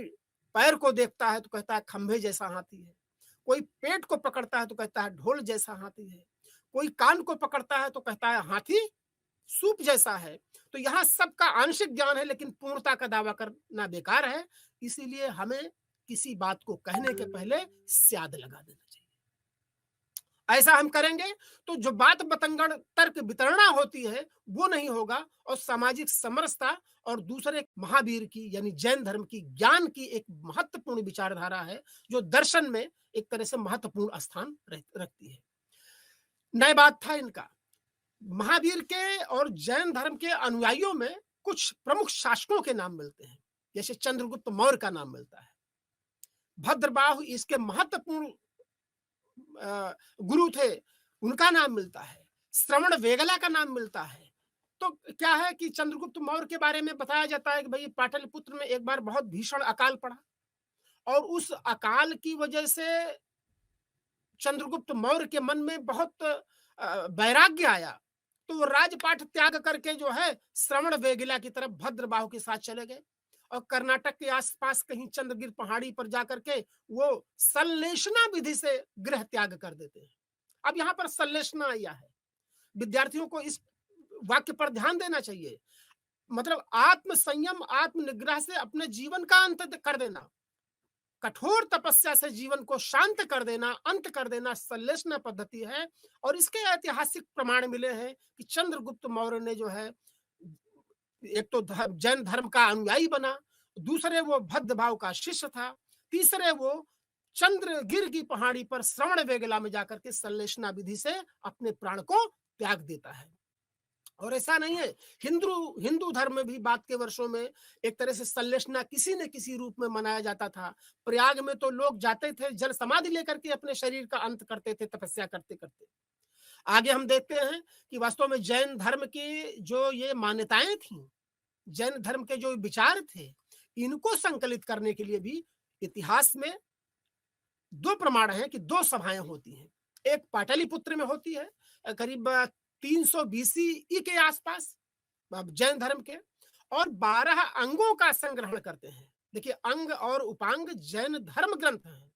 पैर को देखता है तो कहता है खंभे जैसा हाथी है, कोई पेट को पकड़ता है तो कहता है ढोल जैसा हाथी है, कोई कान को पकड़ता है तो कहता है हाथी सूप जैसा है। तो यहाँ सबका आंशिक ज्ञान है, लेकिन पूर्णता का दावा करना बेकार है। इसीलिए हमें किसी बात को कहने के पहले स्याद लगा देना चाहिए। ऐसा हम करेंगे तो जो बात बतंगड़ तर्क वितरणा होती है वो नहीं होगा, और सामाजिक समरसता और दूसरे महावीर की यानी जैन धर्म की ज्ञान की एक महत्वपूर्ण विचारधारा है जो दर्शन में एक तरह से महत्वपूर्ण स्थान रखती है। नया बात था इनका। महावीर के और जैन धर्म के अनुयायियों में कुछ प्रमुख शासकों के नाम मिलते हैं, जैसे चंद्रगुप्त मौर्य का नाम मिलता है, भद्रबाहु इसके महत्वपूर्ण गुरु थे, उनका नाम मिलता है, श्रवण वेगला का नाम मिलता है। तो क्या है कि चंद्रगुप्त मौर्य के बारे में बताया जाता है कि भाई पाटलिपुत्र में एक बार बहुत भीषण अकाल पड़ा और उस अकाल की वजह से चंद्रगुप्त मौर्य के मन में बहुत वैराग्य आया, तो वो राजपाट त्याग करके जो है श्रवण वेगिला की तरफ भद्रबाहु के साथ चले गए और कर्नाटक के आसपास कहीं चंद्रगिर पहाड़ी पर जाकर के वो संलेषणा विधि से गृह त्याग कर देते हैं। अब यहाँ पर संलेषणा आया है, विद्यार्थियों को इस वाक्य पर ध्यान देना चाहिए। मतलब आत्म संयम, आत्म निग्रह से अपने जीवन का अंत कर देना, कठोर तपस्या से जीवन को शांत कर देना, अंत कर देना संलेषणा पद्धति है। और इसके ऐतिहासिक प्रमाण मिले हैं कि चंद्रगुप्त मौर्य ने जो है एक तो जैन धर्म का अनुयायी बना, दूसरे वो भद्रबाहु का शिष्य था, तीसरे वो चंद्रगिर की पहाड़ी पर श्रवण वेगला में जाकर के संलेषणा विधि से अपने प्राण को त्याग देता है। और ऐसा नहीं है, हिंदू हिंदू धर्म में भी बाद के वर्षों में एक तरह से संलेषणा किसी न किसी रूप में मनाया जाता था। प्रयाग में तो लोग जाते थे, जल समाधि लेकर के अपने शरीर का अंत करते थे तपस्या करते-करते। आगे हम देखते हैं कि वास्तव में जैन धर्म की जो ये मान्यताएँ थीं, जैन धर्म के जो विचार थे, इनको संकलित करने के लिए भी इतिहास में 2 प्रमाण हैं कि 2 सभाएँ होती हैं। एक पाटलिपुत्र में होती है करीब 300 बीसीई के आसपास जैन धर्म के, और 12 अंगों का संग्रहण करते हैं। देखिए, अंग और उपांग जैन धर्म ग्रंथ हैं।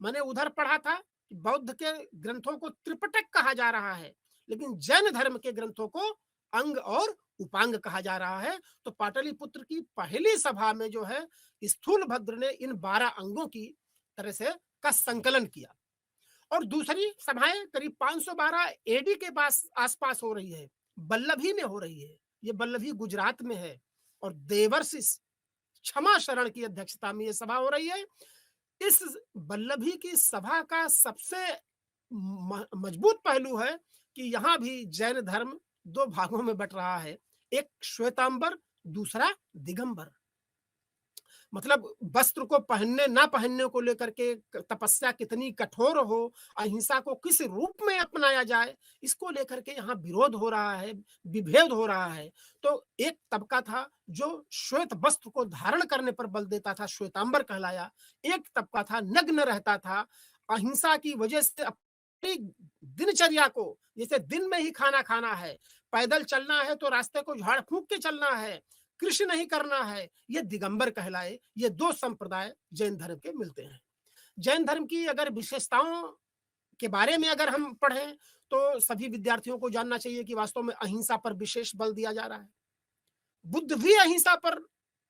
मैंने उधर पढ़ा था कि बौद्ध के ग्रंथों को त्रिपिटक कहा जा रहा है, लेकिन जैन धर्म के ग्रंथों को अंग और उपांग कहा जा रहा है। तो पाटलिपुत्र की पहली सभा में जो है, स्थूलभद्र ने इन 12 अंगों की तरह से का संकलन किया। और दूसरी सभाएं करीब 512 एडी के पास आसपास हो रही है, बल्लभी में हो रही है। ये बल्लभी गुजरात में है, और देवर्षि क्षमा शरण की अध्यक्षता में ये सभा हो रही है। इस बल्लभी की सभा का सबसे मजबूत पहलू है कि यहाँ भी जैन धर्म 2 भागों में बट रहा है, एक श्वेतांबर, दूसरा दिगंबर। मतलब वस्त्र को पहनने ना पहनने को लेकर के तपस्या कितनी कठोर हो, अहिंसा को किस रूप में अपनाया जाए, इसको लेकर के यहाँ विरोध हो रहा है, विभेद हो रहा है। तो एक तबका था जो श्वेत वस्त्र को धारण करने पर बल देता था, श्वेतांबर कहलाया। एक तबका था नग्न रहता था, अहिंसा की वजह से अपनी दिनचर्या को, जैसे दिन में ही खाना खाना है, पैदल चलना है तो रास्ते को झाड़ फूंक के चलना है, कृषि नहीं करना है, ये दिगंबर कहलाए। ये 2 संप्रदाय जैन धर्म के मिलते हैं। जैन धर्म की अगर विशेषताओं के बारे में अगर हम पढ़ें, तो सभी विद्यार्थियों को जानना चाहिए कि वास्तव में अहिंसा पर विशेष बल दिया जा रहा है। बुद्ध भी अहिंसा पर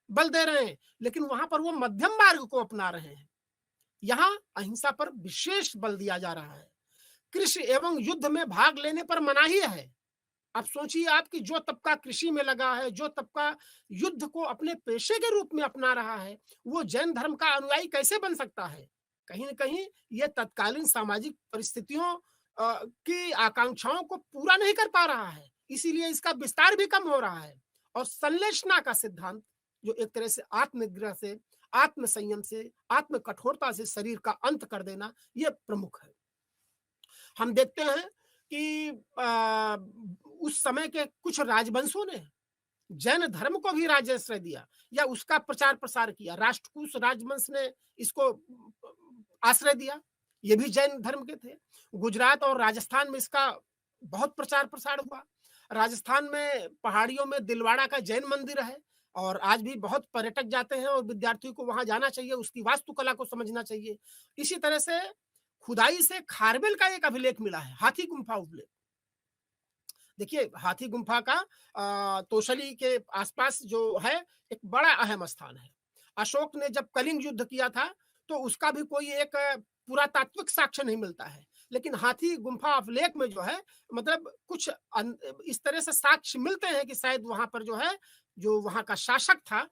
बल दे रहे हैं, लेकिन वहां पर वो मध्यम मार्ग को अपना रहे हैं। यहाँ अहिंसा पर विशेष बल दिया जा रहा है। कृषि एवं युद्ध में भाग लेने पर मनाही है। आप सोचिए, आपकी जो तबका कृषि में लगा है, जो तबका युद्ध को अपने पेशे के रूप में अपना रहा है, वो जैन धर्म का अनुयायी कैसे बन सकता है? कहीं न कहीं ये तत्कालीन सामाजिक परिस्थितियों की आकांक्षाओं को पूरा नहीं कर पा रहा है, इसीलिए इसका विस्तार भी कम हो रहा है। और संश्लेषणा का सिद्धांत, जो एक तरह से आत्मनिग्रह से, आत्म संयम से, आत्म कठोरता से शरीर का अंत कर देना, ये प्रमुख है। हम देखते हैं कि उस समय के कुछ राजवंशों ने जैन धर्म को भी राजाश्रय दिया या उसका प्रचार प्रसार किया। राष्ट्रकूट राजवंश ने इसको आश्रय दिया, ये भी जैन धर्म के थे। गुजरात और राजस्थान में इसका बहुत प्रचार प्रसार हुआ। राजस्थान में पहाड़ियों में दिलवाड़ा का जैन मंदिर है, और आज भी बहुत पर्यटक जाते हैं, और विद्यार्थियों को वहां जाना चाहिए, उसकी वास्तुकला को समझना चाहिए। इसी तरह से खुदाई से खारबेल का एक अभिलेख मिला है, हाथी गुम्फा अभिलेख। देखिए, हाथी गुम्फा का तोशली के आसपास जो है, एक बड़ा अहम स्थान है। अशोक ने जब कलिंग युद्ध किया था, तो उसका भी कोई एक पुरातात्विक साक्ष्य नहीं मिलता है, लेकिन हाथी गुम्फा अभिलेख में जो है, मतलब कुछ इस तरह से साक्ष्य मिलते हैं कि शायद वहां पर जो है, जो वहां का शासक था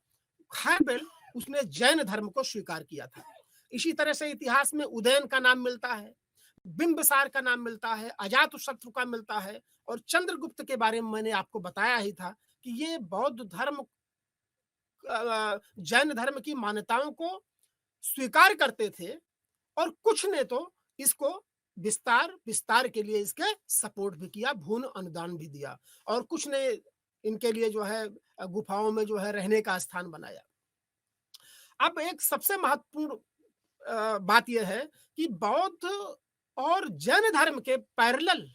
खारबेल, उसने जैन धर्म को स्वीकार किया था। इसी तरह से इतिहास में उदयन का नाम मिलता है, बिंबिसार का नाम मिलता है, अजातशत्रु का मिलता है, और चंद्रगुप्त के बारे में मैंने आपको बताया ही था कि ये बौद्ध धर्म जैन धर्म की मान्यताओं को स्वीकार करते थे, और कुछ ने तो इसको विस्तार के लिए इसके सपोर्ट भी किया, भून अनुदान भी दिया, और कुछ ने इनके लिए जो है गुफाओं में जो है रहने का स्थान बनाया। अब एक सबसे महत्वपूर्ण बात यह है कि बौद्ध और जैन धर्म के पैरेलल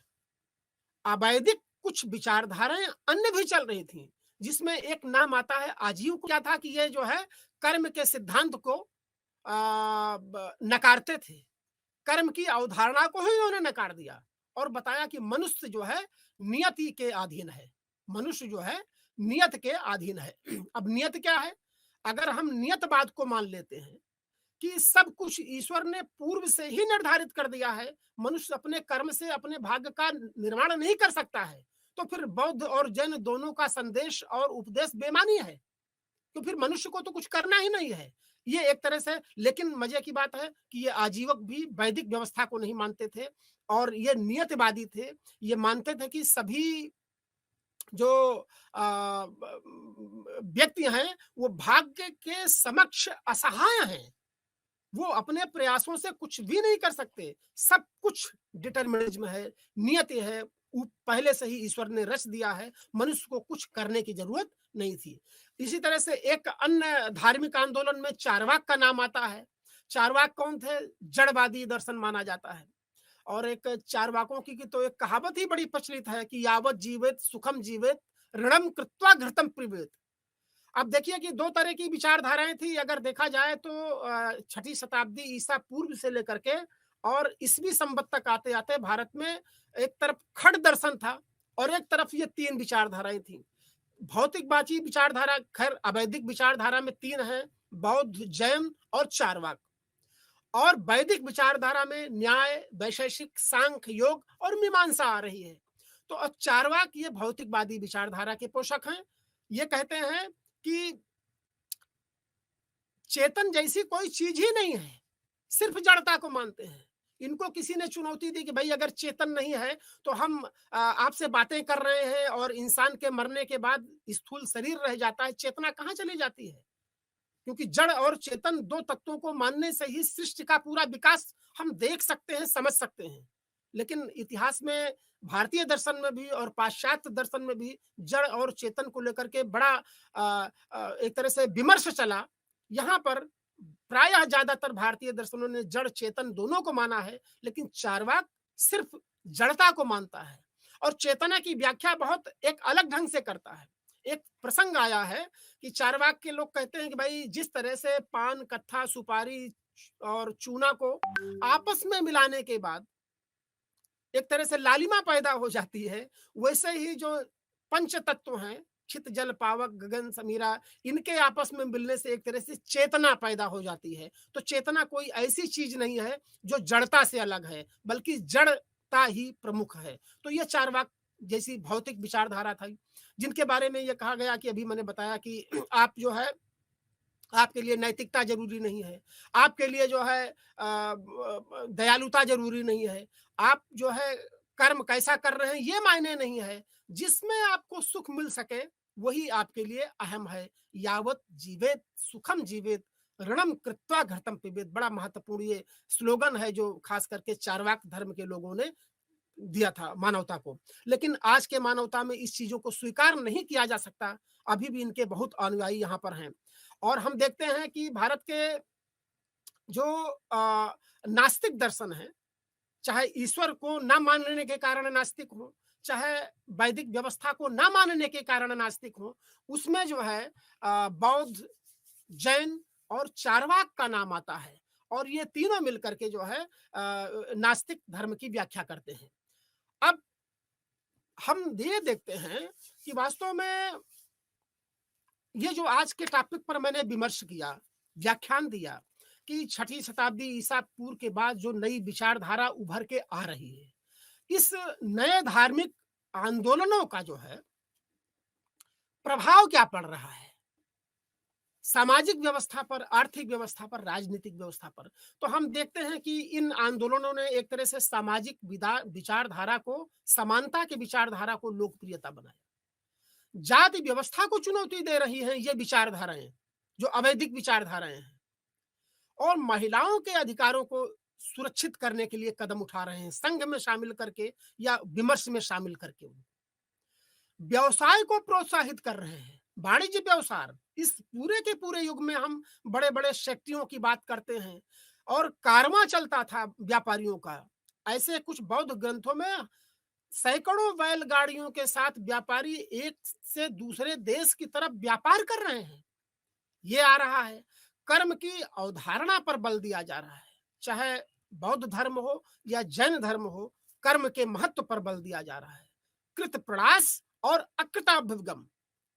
अवैदिक कुछ विचारधाराएं अन्य भी चल रही थी, जिसमें एक नाम आता है आजीव। क्या था कि ये जो है कर्म के सिद्धांत को नकारते थे, कर्म की अवधारणा को ही उन्होंने नकार दिया, और बताया कि मनुष्य जो है नियति के अधीन है, मनुष्य जो है नियत के अधीन है। अब नियत क्या है? अगर हम नियतवाद को मान लेते हैं कि सब कुछ ईश्वर ने पूर्व से ही निर्धारित कर दिया है, मनुष्य अपने कर्म से अपने भाग्य का निर्माण नहीं कर सकता है, तो फिर बौद्ध और जैन दोनों का संदेश और उपदेश बेमानी है, तो फिर मनुष्य को तो कुछ करना ही नहीं है। ये एक तरह से, लेकिन मजे की बात है कि ये आजीवक भी वैदिक व्यवस्था को नहीं मानते थे, और ये नियतवादी थे। ये मानते थे कि सभी जो व्यक्ति हैं वो भाग्य के समक्ष असहाय हैं। वो अपने प्रयासों से कुछ भी नहीं कर सकते। सब कुछ डिटरमिनिज्म है, नियति है। पहले से ही ईश्वर ने रच दिया है, मनुष्य को कुछ करने की जरूरत नहीं थी। इसी तरह से एक अन्य धार्मिक आंदोलन में चारवाक का नाम आता है। चारवाक कौन थे? जड़वादी दर्शन माना जाता है। और एक चारवाकों की तो एक कहावत ही बड़ी प्रचलित है कि यावत जीवेत सुखम जीवेत ऋणम कृत्वा घृतम पिबेत। अब देखिए कि दो तरह की विचारधाराएं थी। अगर देखा जाए तो छठी शताब्दी ईसा पूर्व से लेकर के और ईसवी संवत तक आते आते भारत में एक तरफ खड़ दर्शन था और एक तरफ ये तीन विचारधाराएं थी। भौतिकवादी विचारधारा, खैर अवैदिक विचारधारा में तीन है, बौद्ध, जैन और चारवाक। और वैदिक विचारधारा में न्याय, वैशेषिक, सांख्य, योग और मीमांसा आ रही है। तो अब चारवाक ये भौतिकवादी विचारधारा के पोषक हैं। ये कहते हैं कि चेतन जैसी कोई चीज ही नहीं है, सिर्फ जड़ता को मानते हैं। इनको किसी ने चुनौती दी कि भाई अगर चेतन नहीं है तो हम आपसे बातें कर रहे हैं और इंसान के मरने के बाद स्थूल शरीर रह जाता है, चेतना कहाँ चली जाती है? क्योंकि जड़ और चेतन दो तत्वों को मानने से ही सृष्टि का पूरा विकास हम देख सकते हैं, समझ सकते हैं। लेकिन इतिहास में भारतीय दर्शन में भी और पाश्चात्य दर्शन में भी जड़ और चेतन को लेकर के बड़ा एक तरह से विमर्श चला। यहाँ पर प्रायः ज्यादातर भारतीय दर्शनों ने जड़ चेतन दोनों को माना है, लेकिन चारवाक सिर्फ जड़ता को मानता है और चेतना की व्याख्या बहुत एक अलग ढंग से करता है। एक प्रसंग आया है कि चारवाक के लोग कहते हैं कि भाई जिस तरह से पान, कत्था, सुपारी और चूना को आपस में मिलाने के बाद एक तरह से लालिमा पैदा हो जाती है, वैसे ही जो पंच तत्व हैं, छित, जल, पावक, गगन, समीरा, इनके आपस में मिलने से एक तरह से चेतना पैदा हो जाती है। तो चेतना कोई ऐसी चीज नहीं है जो जड़ता से अलग है, बल्कि जड़ता ही प्रमुख है। तो ये चारवाक जैसी भौतिक विचारधारा थी, जिनके बारे में ये कहा गया कि अभी मैंने बताया कि आप जो है, आपके लिए नैतिकता जरूरी नहीं है, आपके लिए जो है दयालुता जरूरी नहीं है, आप जो है कर्म कैसा कर रहे हैं ये मायने नहीं है, जिसमें आपको सुख मिल सके वही आपके लिए अहम है। यावत जीवेत सुखम जीवेत ऋणम कृत्वा घृतम पिबेत। बड़ा महत्वपूर्ण ये स्लोगन है जो खास करके चारवाक धर्म के लोगों ने दिया था मानवता को। लेकिन आज के मानवता में इस चीजों को स्वीकार नहीं किया जा सकता। अभी भी इनके बहुत अनुयायी यहाँ पर हैं। और हम देखते हैं कि भारत के जो नास्तिक दर्शन है, चाहे ईश्वर को न मानने के कारण नास्तिक हो, चाहे वैदिक व्यवस्था को न मानने के कारण नास्तिक हो, उसमें जो है बौद्ध, जैन और चारवाक का नाम आता है। और ये तीनों मिलकर के जो है नास्तिक धर्म की व्याख्या करते हैं। अब हम ये देखते हैं कि वास्तव में ये जो आज के टॉपिक पर मैंने विमर्श किया, व्याख्यान दिया कि छठी शताब्दी ईसा पूर्व के बाद जो नई विचारधारा उभर के आ रही है, इस नए धार्मिक आंदोलनों का जो है प्रभाव क्या पड़ रहा है सामाजिक व्यवस्था पर, आर्थिक व्यवस्था पर, राजनीतिक व्यवस्था पर। तो हम देखते हैं कि इन आंदोलनों ने एक तरह से सामाजिक विचारधारा को, समानता के विचारधारा को लोकप्रियता बनाया। जाति व्यवस्था को चुनौती दे रही हैं ये विचारधाराएं, जो अवैधिक विचारधाराएं हैं, और महिलाओं के अधिकारों को सुरक्षित करने के लिए कदम उठा रहे हैं, संघ में शामिल करके या विमर्श में शामिल करके। व्यवसाय को प्रोत्साहित कर रहे हैं, वाणिज्य व्यवसाय। इस पूरे के पूरे युग में हम बड़े बड़े शक्तियों की बात करते हैं और कारवां चलता था व्यापारियों का। ऐसे कुछ बौद्ध ग्रंथों में सैकड़ों बैलगाड़ियों के साथ व्यापारी एक से दूसरे देश की तरफ व्यापार कर रहे हैं। ये आ रहा है। कर्म की अवधारणा पर बल दिया जा रहा है, चाहे बौद्ध धर्म हो या जैन धर्म हो, कर्म के महत्व पर बल दिया जा रहा है। कृत प्रयास और अकृताभिगम,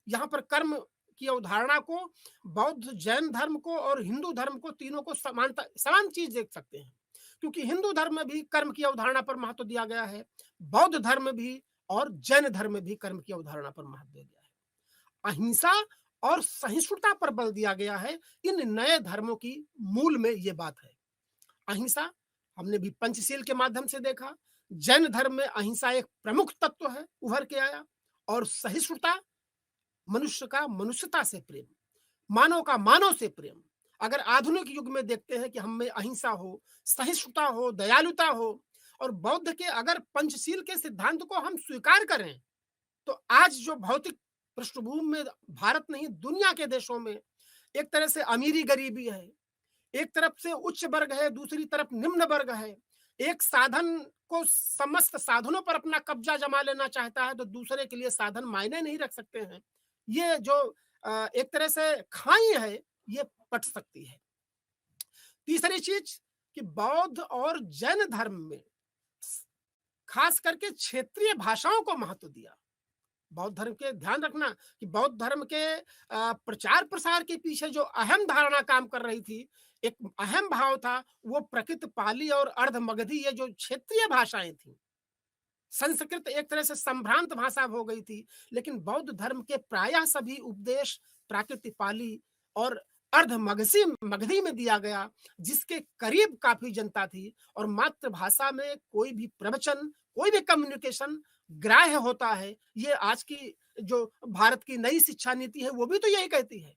यहाँ पर कर्म की अवधारणा को बौद्ध, जैन धर्म को और हिंदू धर्म को, तीनों को समान चीज देख सकते हैं, क्योंकि हिंदू धर्म में भी कर्म की अवधारणा पर महत्व दिया गया है, बौद्ध धर्म में भी और जैन धर्म में भी कर्म की अवधारणा पर महत्व दिया गया है। अहिंसा और सहिष्णुता पर बल दिया गया है। इन नए धर्मों की मूल में ये बात है। अहिंसा हमने भी पंचशील के माध्यम से देखा। जैन धर्म में अहिंसा एक प्रमुख तत्व है, उभर के आया। और सहिष्णुता, मनुष्य का मनुष्यता से प्रेम, मानव का मानव से प्रेम। अगर आधुनिक युग में देखते हैं कि हम में अहिंसा हो, सहिष्णुता हो, दयालुता हो और बौद्ध के अगर पंचशील के सिद्धांत को हम स्वीकार करें, तो आज जो भौतिक पृष्ठभूमि में भारत नहीं दुनिया के देशों में एक तरह से अमीरी गरीबी है, एक तरफ से उच्च वर्ग है, दूसरी तरफ निम्न वर्ग है। एक साधन को समस्त साधनों पर अपना कब्जा जमा लेना चाहता है, तो दूसरे के लिए साधन मायने नहीं रख सकते हैं। ये जो एक तरह से खाई है, ये पट सकती है। तीसरी चीज कि बौद्ध और जैन धर्म में खास करके क्षेत्रीय भाषाओं को महत्व दिया। बौद्ध धर्म के ध्यान रखना कि बौद्ध धर्म के प्रचार प्रसार के पीछे जो अहम धारणा काम कर रही थी, एक अहम भाव था, वो प्रकृत पाली और अर्ध मगधी, ये जो क्षेत्रीय भाषाएं थी। संस्कृत एक तरह से संभ्रांत भाषा हो गई थी, लेकिन बौद्ध धर्म के प्रायः सभी उपदेश प्राकृत पाली और अर्ध मगधी मगधी में दिया गया, जिसके करीब काफी जनता थी। और मातृभाषा में कोई भी प्रवचन, कोई भी कम्युनिकेशन ग्राह्य होता है। ये आज की जो भारत की नई शिक्षा नीति है, वो भी तो यही कहती है।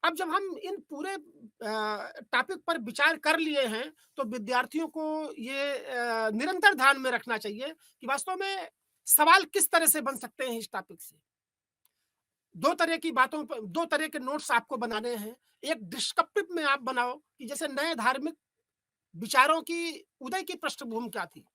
अब जब हम इन पूरे टॉपिक पर विचार कर लिए हैं, तो विद्यार्थियों को ये निरंतर ध्यान में रखना चाहिए कि वास्तव में सवाल किस तरह से बन सकते हैं इस टॉपिक से। दो तरह की बातों पर, दो तरह के नोट्स आपको बनाने हैं। एक डिस्क्रिप्टिव में आप बनाओ कि जैसे नए धार्मिक विचारों की उदय की पृष्ठभूमि क्या थी,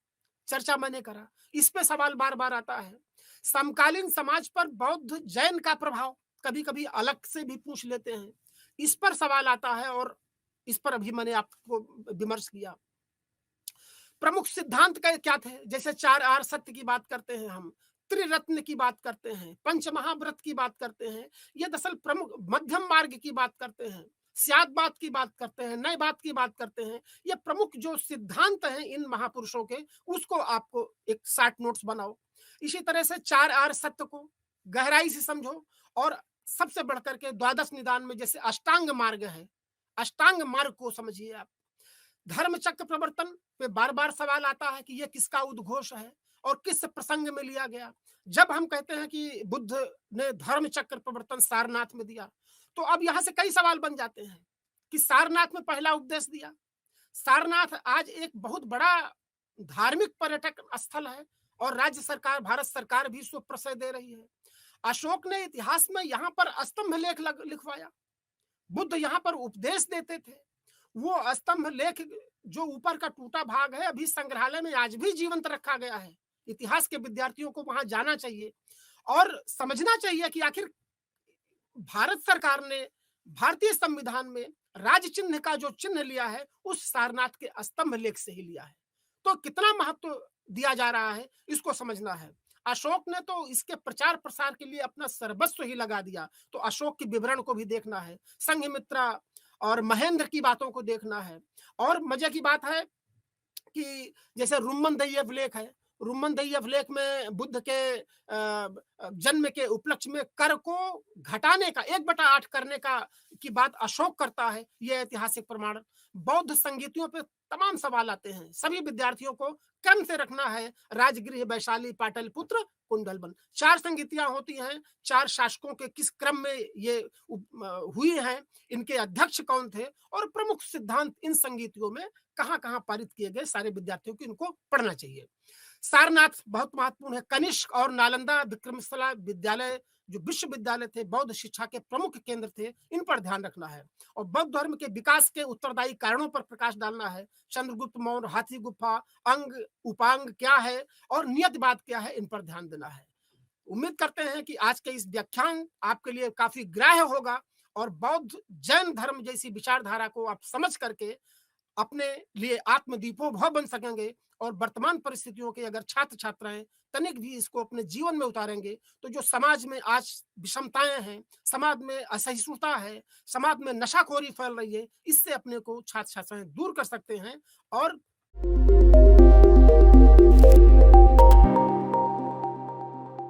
चर्चा मैंने करा, इस पे सवाल बार बार आता है। समकालीन समाज पर बौद्ध जैन का प्रभाव कभी कभी अलग से भी पूछ लेते हैं, इस पर सवाल आता है और इस पर अभी मैंने आपको विमर्श किया। प्रमुख सिद्धांत क्या थे, जैसे 4 आर सत्य की बात करते हैं हम, त्रिरत्न की बात करते हैं, पंच महाव्रत की बात करते हैं, ये दरअसल प्रमुख मध्यम मार्ग की बात करते हैं, स्याद बात की बात करते हैं, नए बात की बात करते हैं। ये प्रमुख जो सिद्धांत हैं इन महापुरुषों के, उसको आपको एक शॉर्ट नोट्स बनाओ। इसी तरह से 4 आर सत्य को गहराई से समझो और सबसे बढ़कर के द्वादश निदान में जैसे अष्टांग मार्ग है, अष्टांग मार्ग को समझिए आप। धर्म चक्र प्रवर्तन पे बार बार सवाल आता है कि यह किसका उद्घोष है और किस प्रसंग में लिया गया। जब हम कहते हैं कि बुद्ध ने धर्म चक्र प्रवर्तन सारनाथ में दिया, तो अब यहां से कई सवाल बन जाते हैं कि सारनाथ में पहला उपदेश दिया। सारनाथ आज एक बहुत बड़ा धार्मिक पर्यटक स्थल है और राज्य सरकार, भारत सरकार भी इसको प्रश्रय दे रही है। अशोक ने इतिहास में यहाँ पर स्तंभ लेख लिखवाया, बुद्ध यहाँ पर उपदेश देते थे। वो स्तंभ लेख जो ऊपर का टूटा भाग है, अभी संग्रहालय में आज भी जीवंत रखा गया है। इतिहास के विद्यार्थियों को वहां जाना चाहिए और समझना चाहिए कि आखिर भारत सरकार ने भारतीय संविधान में राज चिन्ह का जो चिन्ह लिया है, उस सारनाथ के स्तंभ लेख से ही लिया है। तो कितना महत्व दिया जा रहा है, इसको समझना है। अशोक ने तो इसके प्रचार प्रसार के लिए अपना सर्वस्व ही लगा दिया, तो अशोक के विवरण को भी देखना है, संघमित्रा और महेंद्र की बातों को देखना है। और मजे की बात है कि जैसे रुम्मन दय्यव लेख है, रुम्मन दय्यव लेख में बुद्ध के जन्म के उपलक्ष्य में कर को घटाने का 1/8 करने का की बात अशोक करता है। यह ऐतिहासिक प्रमाण। बौद्ध संगीतियों पे तमाम सवाल आते हैं, सभी विद्यार्थियों को क्रम से रखना है। राजगृह, वैशाली, पाटलिपुत्र, कुंडलबन, 4 संगीतियां होती हैं। 4 शासकों के किस क्रम में ये हुई हैं, इनके अध्यक्ष कौन थे और प्रमुख सिद्धांत इन संगीतियों में कहां कहां पारित किए गए, सारे विद्यार्थियों को इनको पढ़ना चाहिए। सारनाथ बहुत महत्वपूर्ण है। कनिष्क और नालंदा विक्रमशिला विद्यालय जो विश्वविद्यालय थे, बौद्ध शिक्षा के प्रमुख केंद्र थे, इन पर ध्यान रखना है। और बौद्ध धर्म के विकास के उत्तरदायी कारणों पर प्रकाश डालना है। चंद्रगुप्त मौर्य, हाथी गुफा, अंग उपांग क्या है और नियतिवाद क्या है, इन पर ध्यान देना है। उम्मीद करते हैं कि आज के इस व्याख्यान आपके लिए काफी ग्राह्य होगा और बौद्ध जैन धर्म जैसी विचारधारा को आप समझ करके अपने लिए आत्मदीपोभव बन सकेंगे। और वर्तमान परिस्थितियों के अगर छात्र छात्राएं तनिक भी इसको अपने जीवन में उतारेंगे, तो जो समाज में आज विषमताएं हैं, समाज में असहिष्णुता है, समाज में नशाखोरी फैल रही है, इससे अपने को छात्र छात्राएं दूर कर सकते हैं। और